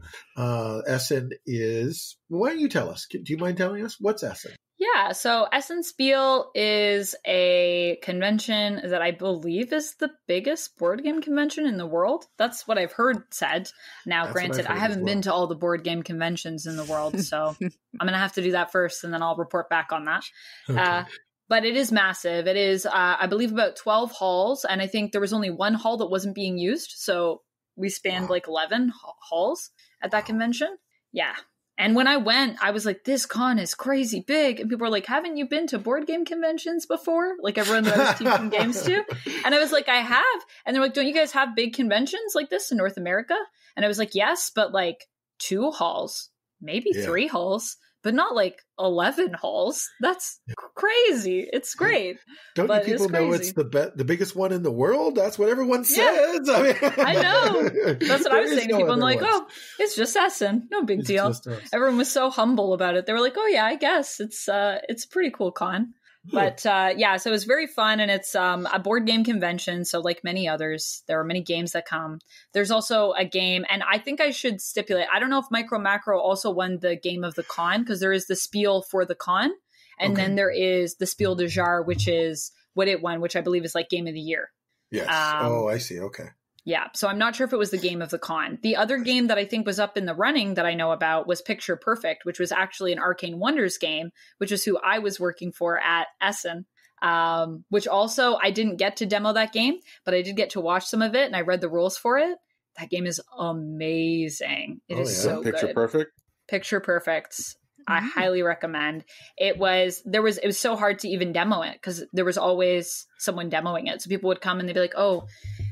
Essen is, why don't you tell us? Do you mind telling us? What's Essen?
Yeah, so Essen Spiel is a convention that I believe is the biggest board game convention in the world. That's what I've heard said. Now, granted, I haven't been to all the board game conventions in the world, so I'm going to have to do that first, and then I'll report back on that. Okay. But it is massive. It is, I believe, about 12 halls, and I think there was only one hall that wasn't being used, so we spanned like 11 halls at that convention. Yeah. And when I went, I was like, this con is crazy big. And people were like, haven't you been to board game conventions before? Like everyone that I was teaching games to. And I was like, I have. And they're like, don't you guys have big conventions like this in North America? And I was like, yes, but like 2 halls, maybe 3 halls, but not like 11 halls. That's crazy. It's great.
Don't you people know it's the biggest one in the world? That's what everyone says. Yeah.
I know. That's what I was saying to people. I'm like, oh, it's just Essen. No big deal. Everyone was so humble about it. They were like, oh yeah, I guess it's a pretty cool con. But so it was very fun, and it's a board game convention. So like many others, there are many games that come. There's also a game, and I think I should stipulate, I don't know if Micro Macro also won the game of the con, because there is the Spiel for the con, and then there is the Spiel de Jar, which is what it won, which I believe is like game of the year.
Yes. I see. Okay.
Yeah, so I'm not sure if it was the game of the con. The other game that I think was up in the running that I know about was Picture Perfect, which was actually an Arcane Wonders game, which is who I was working for at Essen, which also I didn't get to demo that game, but I did get to watch some of it, and I read the rules for it. That game is amazing. It is so good.
Picture Perfect?
Picture Perfect. I highly recommend. It was so hard to even demo it because there was always someone demoing it. So people would come and they'd be like, oh,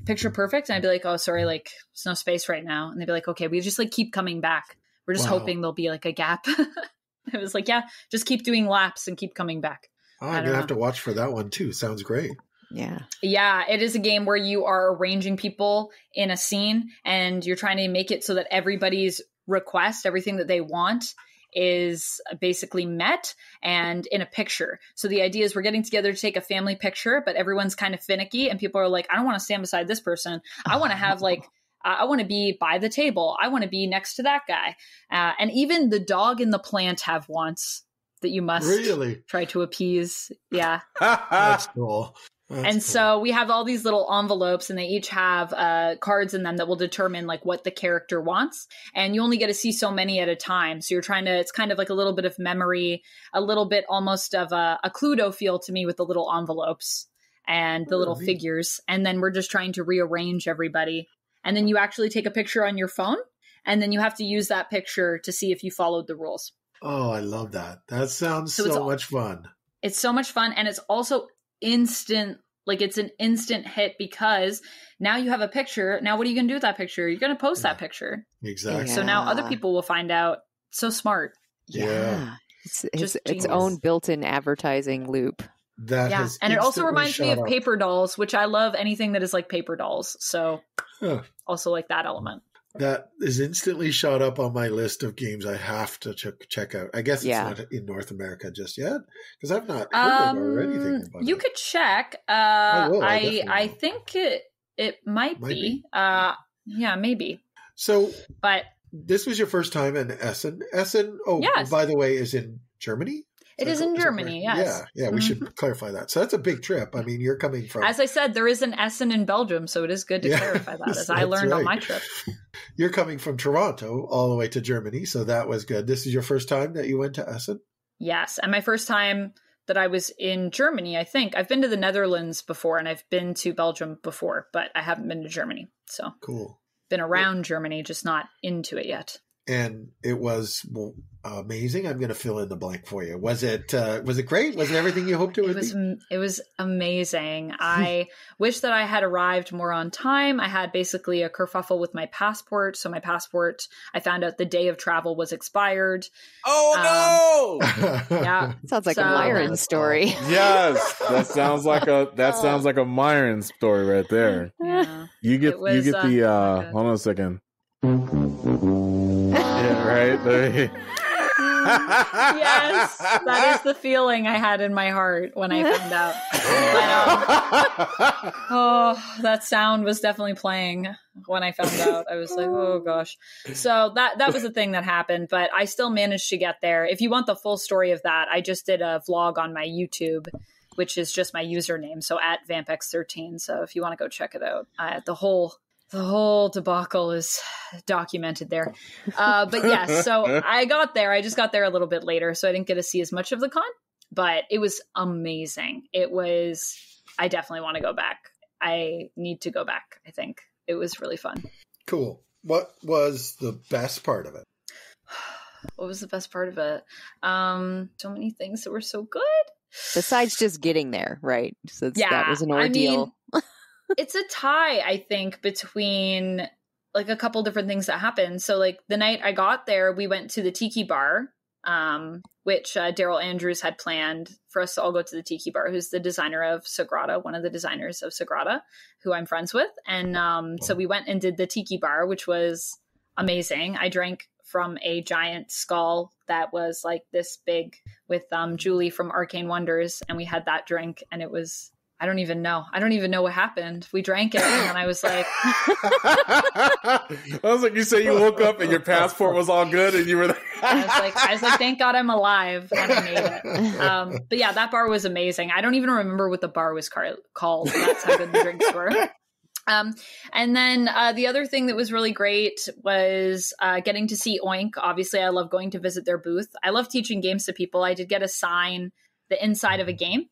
Picture Perfect. And I'd be like, oh, sorry, like there's no space right now. And they'd be like, okay, we just like keep coming back. We're just hoping there'll be like a gap. It was like, yeah, just keep doing laps and keep coming back.
Oh, I'm going to have to watch for that one too. Sounds great.
Yeah.
Yeah. It is a game where you are arranging people in a scene and you're trying to make it so that everybody's request, everything that they want, is basically met and in a picture. So the idea is we're getting together to take a family picture, but everyone's kind of finicky and people are like, I don't want to stand beside this person. I want to have like, I want to be by the table. I want to be next to that guy. And even the dog and the plant have wants that you must try to appease. Yeah.
That's cool.
So we have all these little envelopes and they each have cards in them that will determine like what the character wants. And you only get to see so many at a time. So you're trying to, it's kind of like a little bit of memory, a little bit almost of a Cluedo feel to me with the little envelopes and the little figures. And then we're just trying to rearrange everybody. And then you actually take a picture on your phone and then you have to use that picture to see if you followed the rules.
Oh, I love that. That sounds so much fun.
It's so much fun. And it's also instant, like it's an instant hit because now you have a picture. Now what are you going to do with that picture? You're going to post that picture.
Exactly.
So now other people will find out. So smart.
Yeah.
It's its own built-in advertising loop.
And it also reminds me of paper dolls, which I love anything that is like paper dolls. So also like that element.
That is instantly shot up on my list of games I have to check out. I guess it's not in North America just yet because I've not heard or anything about
you
it.
could check. I think it might be. Yeah, maybe.
So,
but
this was your first time in Essen. Essen, by the way, is in Germany?
It is in Germany, yes.
Yeah, we should clarify that. So that's a big trip. I mean, you're coming from...
As I said, there is an Essen in Belgium, so it is good to clarify that, as I learned on my trip.
You're coming from Toronto all the way to Germany, so that was good. This is your first time that you went to Essen?
Yes, and my first time that I was in Germany, I think. I've been to the Netherlands before, and I've been to Belgium before, but I haven't been to Germany. So
cool.
Been around Germany, just not into it yet.
And it was amazing. I'm going to fill in the blank for you. Was it great? Was it everything you hoped it would be?
It was amazing. I wish that I had arrived more on time. I had basically a kerfuffle with my passport. So my passport, I found out the day of travel was expired.
Oh no!
Yeah,
sounds like a Myron story.
Yes, that sounds like a Myron story right there.
Yeah,
you get the hold on a second. Yeah, right.
Yes, that is the feeling I had in my heart when I found out. But, that sound was definitely playing when I found out. I was like, oh gosh. So that was the thing that happened, but I still managed to get there. If you want the full story of that, I just did a vlog on my YouTube, which is just my username. So at Vampex13. So if you want to go check it out, the whole debacle is documented there. But yes, so I just got there a little bit later, so I didn't get to see as much of the con, but it was amazing. I definitely want to go back. I need to go back, I think. It was really fun.
Cool. What was the best part of it?
What was the best part of it? So many things that were so good.
Besides just getting there, right? So that was an ordeal.
I mean, it's a tie, I think, between like a couple different things that happened. So like the night I got there, we went to the Tiki Bar, which Daryl Andrews had planned for us to all go to the Tiki Bar, who's the designer of Sagrada, one of the designers of Sagrada, who I'm friends with. And so we went and did the Tiki Bar, which was amazing. I drank from a giant skull that was like this big with Julie from Arcane Wonders. And we had that drink and it was... I don't even know what happened. We drank it, and then I was like...
I was like, you say you woke up and your passport was all good, and you were like...
I was like, thank God I'm alive, and I made it. But yeah, that bar was amazing. I don't even remember what the bar was called. That's how good the drinks were. And then the other thing that was really great was getting to see Oink. Obviously, I love going to visit their booth. I love teaching games to people. I did get to sign the inside of a game.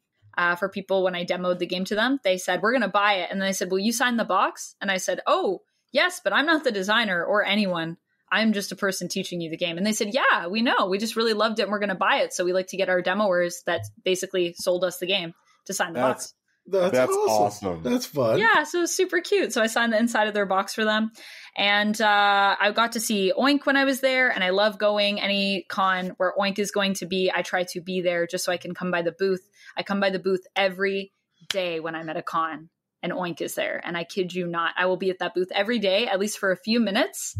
For people when I demoed the game to them. They said, we're going to buy it. And then I said, will you sign the box? And I said, oh, yes, but I'm not the designer or anyone. I'm just a person teaching you the game. And they said, yeah, we know. We just really loved it and we're going to buy it. So we like to get our demoers that basically sold us the game to sign the box.
That's awesome. That's fun.
Yeah, so it was super cute. So I signed the inside of their box for them. And I got to see Oink when I was there. And I love going any con where Oink is going to be. I try to be there just so I can come by the booth. I come by the booth every day when I'm at a con and Oink is there. And I kid you not, I will be at that booth every day, at least for a few minutes,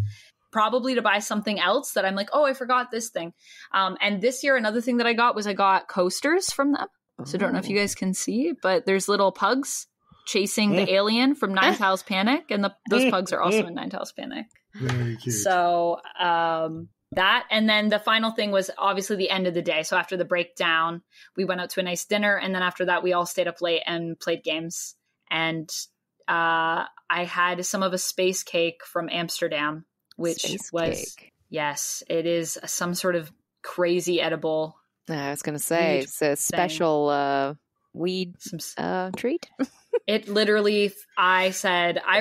probably to buy something else that I'm like, oh, I forgot this thing. And this year, another thing that I got was I got coasters from them. So I don't know if you guys can see, but there's little pugs chasing the alien from Nine Tails Panic. And those pugs are also in Nine Tails Panic.
Very cute.
So that, and then the final thing was obviously the end of the day. So after the breakdown, we went out to a nice dinner. And then after that, we all stayed up late and played games. And I had some of a space cake from Amsterdam, which yes, it is some sort of crazy edible.
I was going to say, it's a special weed treat.
It literally, I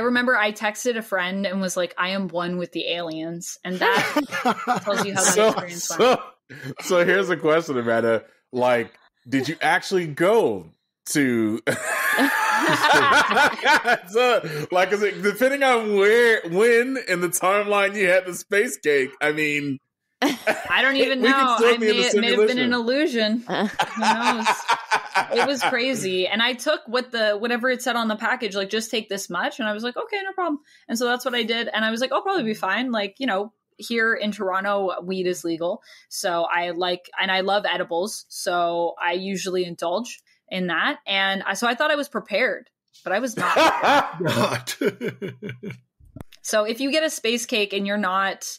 remember I texted a friend and was like, I am one with the aliens. And that tells you how that experience went.
So here's a question, Amanda. Like, did you actually go to... So, like, is it, depending on when in the timeline you had the space cake, I mean...
I don't even know. It may have been an illusion. Who knows? It was crazy. And I took whatever it said on the package, like, just take this much. And I was like, okay, no problem. And so that's what I did. And I was like, I'll probably be fine. Like, you know, here in Toronto, weed is legal. So I love edibles. So I usually indulge in that. And so I thought I was prepared, but I was not. So if you get a space cake and you're not,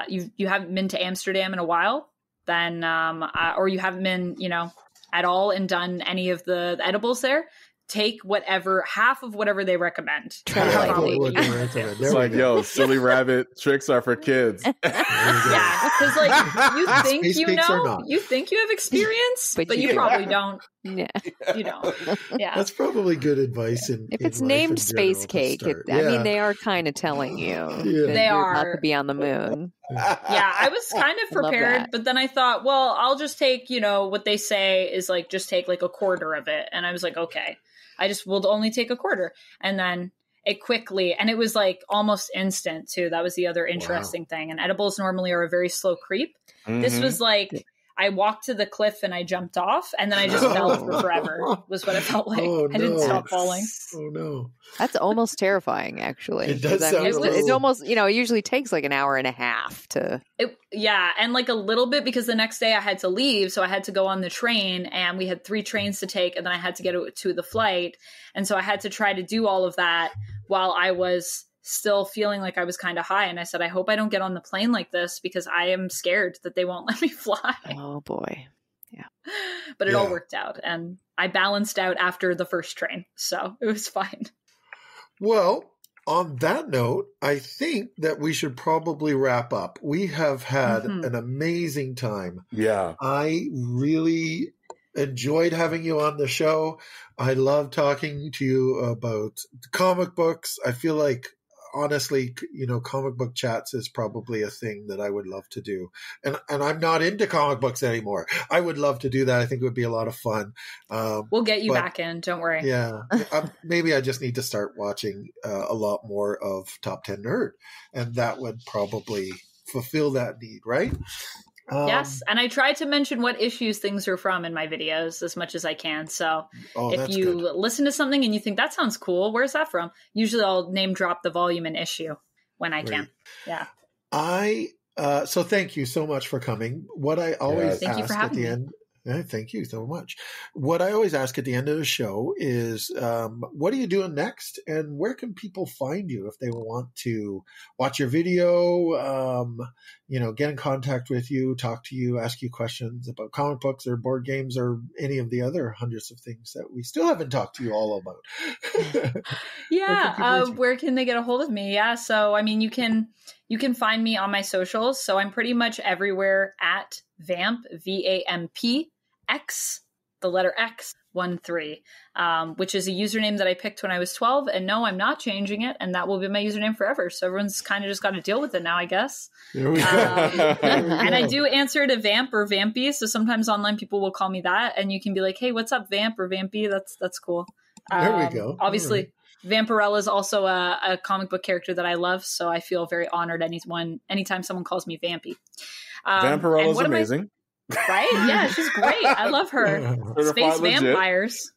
you haven't been to Amsterdam in a while, then, or you haven't been, you know, at all and done any of the edibles there, take half of whatever they recommend.
It's like, yo, silly rabbit tricks are for kids.
Yeah, because like you think you think you have experience, but you probably don't.
Yeah,
you don't. Yeah,
that's probably good advice.
If it's named space cake, I mean, they are kind of telling you
they are
not to be on the moon.
Yeah, I was kind of prepared, but then I thought, well, I'll just take, you know, what they say is like just take like a quarter of it, and I was like, okay. I just will only take a quarter. And then it quickly, and it was like almost instant too. That was the other interesting thing. And edibles normally are a very slow creep. Mm-hmm. This was like, I walked to the cliff and I jumped off and then I just fell for forever was what it felt like. I didn't stop falling.
Oh no.
That's almost terrifying, actually.
It does sound
it's
almost, you know, it usually takes like an hour and a half to...
Yeah, and like a little bit because the next day I had to leave, so I had to go on the train and we had 3 trains to take and then I had to get to the flight. And so I had to try to do all of that while I was still feeling like I was kind of high. And I said, I hope I don't get on the plane like this because I am scared that they won't let me fly.
Oh boy. Yeah.
But it all worked out and I balanced out after the first train. So it was fine.
Well, on that note, I think that we should probably wrap up. We have had an amazing time.
Yeah.
I really enjoyed having you on the show. I love talking to you about comic books. I feel like, honestly, you know, comic book chats is probably a thing that I would love to do. And I'm not into comic books anymore. I would love to do that. I think it would be a lot of fun.
We'll get you back in. Don't worry.
Yeah. Maybe I just need to start watching a lot more of Top 10 Nerd. And that would probably fulfill that need, right?
Yes, and I try to mention what issues things are from in my videos as much as I can. So if you listen to something and you think that sounds cool, where's that from? Usually I'll name drop the volume and issue when I can. Yeah.
So thank you so much for coming. What I always ask at the end. Thank you so much. What I always ask at the end of the show is, what are you doing next? And where can people find you if they want to watch your video, get in contact with you, talk to you, ask you questions about comic books or board games or any of the other hundreds of things that we still haven't talked to you all about?
Where can they get a hold of me? Yeah. So, I mean, you can find me on my socials. So I'm pretty much everywhere at Vamp, VAMP, X, the letter X, 13, which is a username that I picked when I was 12. And no, I'm not changing it. And that will be my username forever. So everyone's kind of just got to deal with it now, I guess.
There we go.
And I do answer to Vamp or Vampy. So sometimes online people will call me that. And you can be like, hey, what's up, Vamp or Vampy? That's cool.
There we go.
Obviously. Vampirella is also a comic book character that I love, so I feel very honored anytime someone calls me Vampy.
Vampirella is amazing.
Right? Yeah, she's great. I love her. Space
legit.
vampires.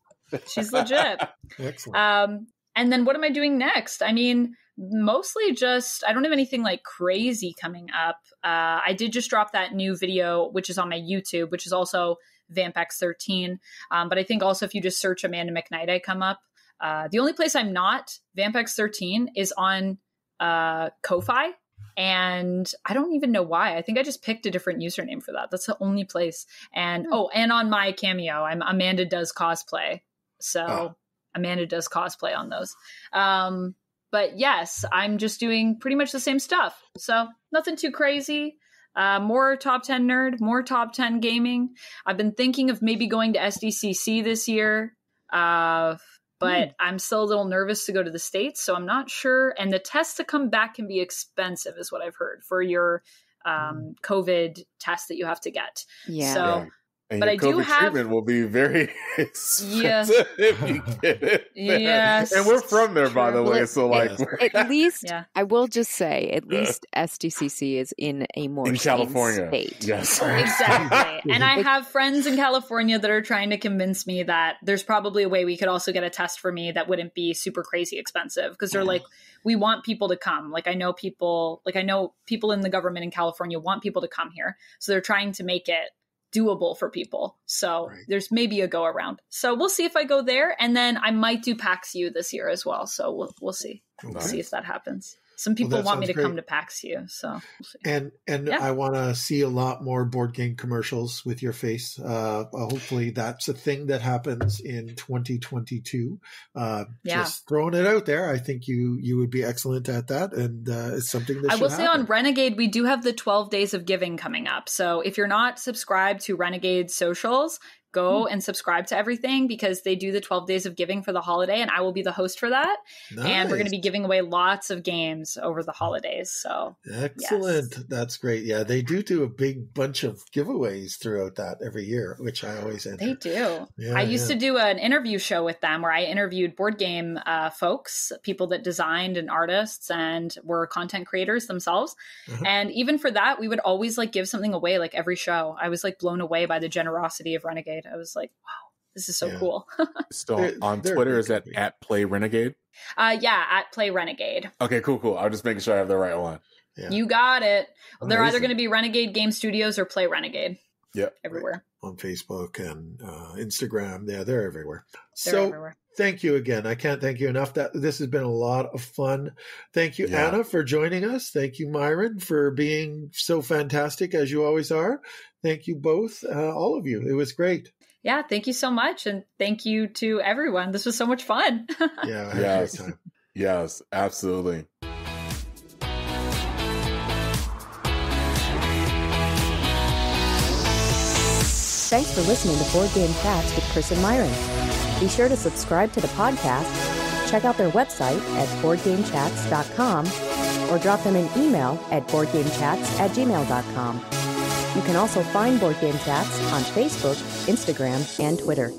She's legit.
Excellent.
And then what am I doing next? I mean, mostly just, I don't have anything like crazy coming up. I did just drop that new video, which is on my YouTube, which is also VampX13. But I think also if you just search Amanda McKnight, I come up. The only place I'm not VampX13 is on Ko-Fi. And I don't even know why. I think I just picked a different username for that. That's the only place. And and on my Cameo, I'm Amanda Does Cosplay. So Amanda does cosplay on those. But yes, I'm just doing pretty much the same stuff. So nothing too crazy. More top 10 nerd, more top 10 gaming. I've been thinking of maybe going to SDCC this year. But I'm still a little nervous to go to the States, so I'm not sure. And the test to come back can be expensive, is what I've heard, for your COVID test that you have to get.
Yeah.
So,
And
but
your
I do
COVID
have
treatment will be very expensive if you get it.
Yes.
And we're from there, by the
Well,
way. So, like,
at least,
Yeah.
I will just say, at least SDCC is in a more
in
sane
California.
state.
Yes.
Exactly. And I have friends in California that are trying to convince me that there's probably a way we could also get a test for me that wouldn't be super crazy expensive, because they're like, we want people to come. Like, I know people in the government in California want people to come here. So they're trying to make it doable for people. So there's maybe a go around. So we'll see if I go there. And then I might do PAX U this year as well. So we'll see. We'll see if that happens. Some people want me to come to PAX U, so we'll see.
And I want to see a lot more board game commercials with your face. Hopefully that's a thing that happens in 2022. Just throwing it out there. I think you would be excellent at that, and it's something that
I will say on Renegade, we do have the 12 Days of Giving coming up. So if you're not subscribed to Renegade socials, go and subscribe to everything, because they do the 12 Days of Giving for the holiday, and I will be the host for that.
Nice.
And we're going to be giving away lots of games over the holidays. So
excellent.
Yes.
That's great. Yeah, they do a big bunch of giveaways throughout that every year, which I always enter.
They do.
Yeah,
I used to do an interview show with them where I interviewed board game folks, people that designed and artists and were content creators themselves. And even for that, we would always like give something away like every show. I was like blown away by the generosity of Renegade. I was like, wow, this is so cool.
So on Twitter, is that at Play Renegade?
At Play Renegade.
Okay, cool. I was just making sure I have the right one.
Yeah.
You got it. Well, they're either
Amazing.
going to be Renegade Game Studios or Play Renegade.
Yep.
Everywhere.
On Facebook and Instagram. Yeah, they're everywhere.
They're everywhere.
Thank you again. I can't thank you enough. This has been a lot of fun. Thank you, Anna, for joining us. Thank you, Myron, for being so fantastic as you always are. Thank you both, all of you. It was great.
Yeah, thank you so much. And thank you to everyone. This was so much fun.
Yeah, I had a great time.
Yes, absolutely.
Thanks for listening to Board Game Chats with Chris and Myron. Be sure to subscribe to the podcast, check out their website at boardgamechats.com, or drop them an email at boardgamechats@gmail.com. You can also find Board Game Chats on Facebook, Instagram, and Twitter.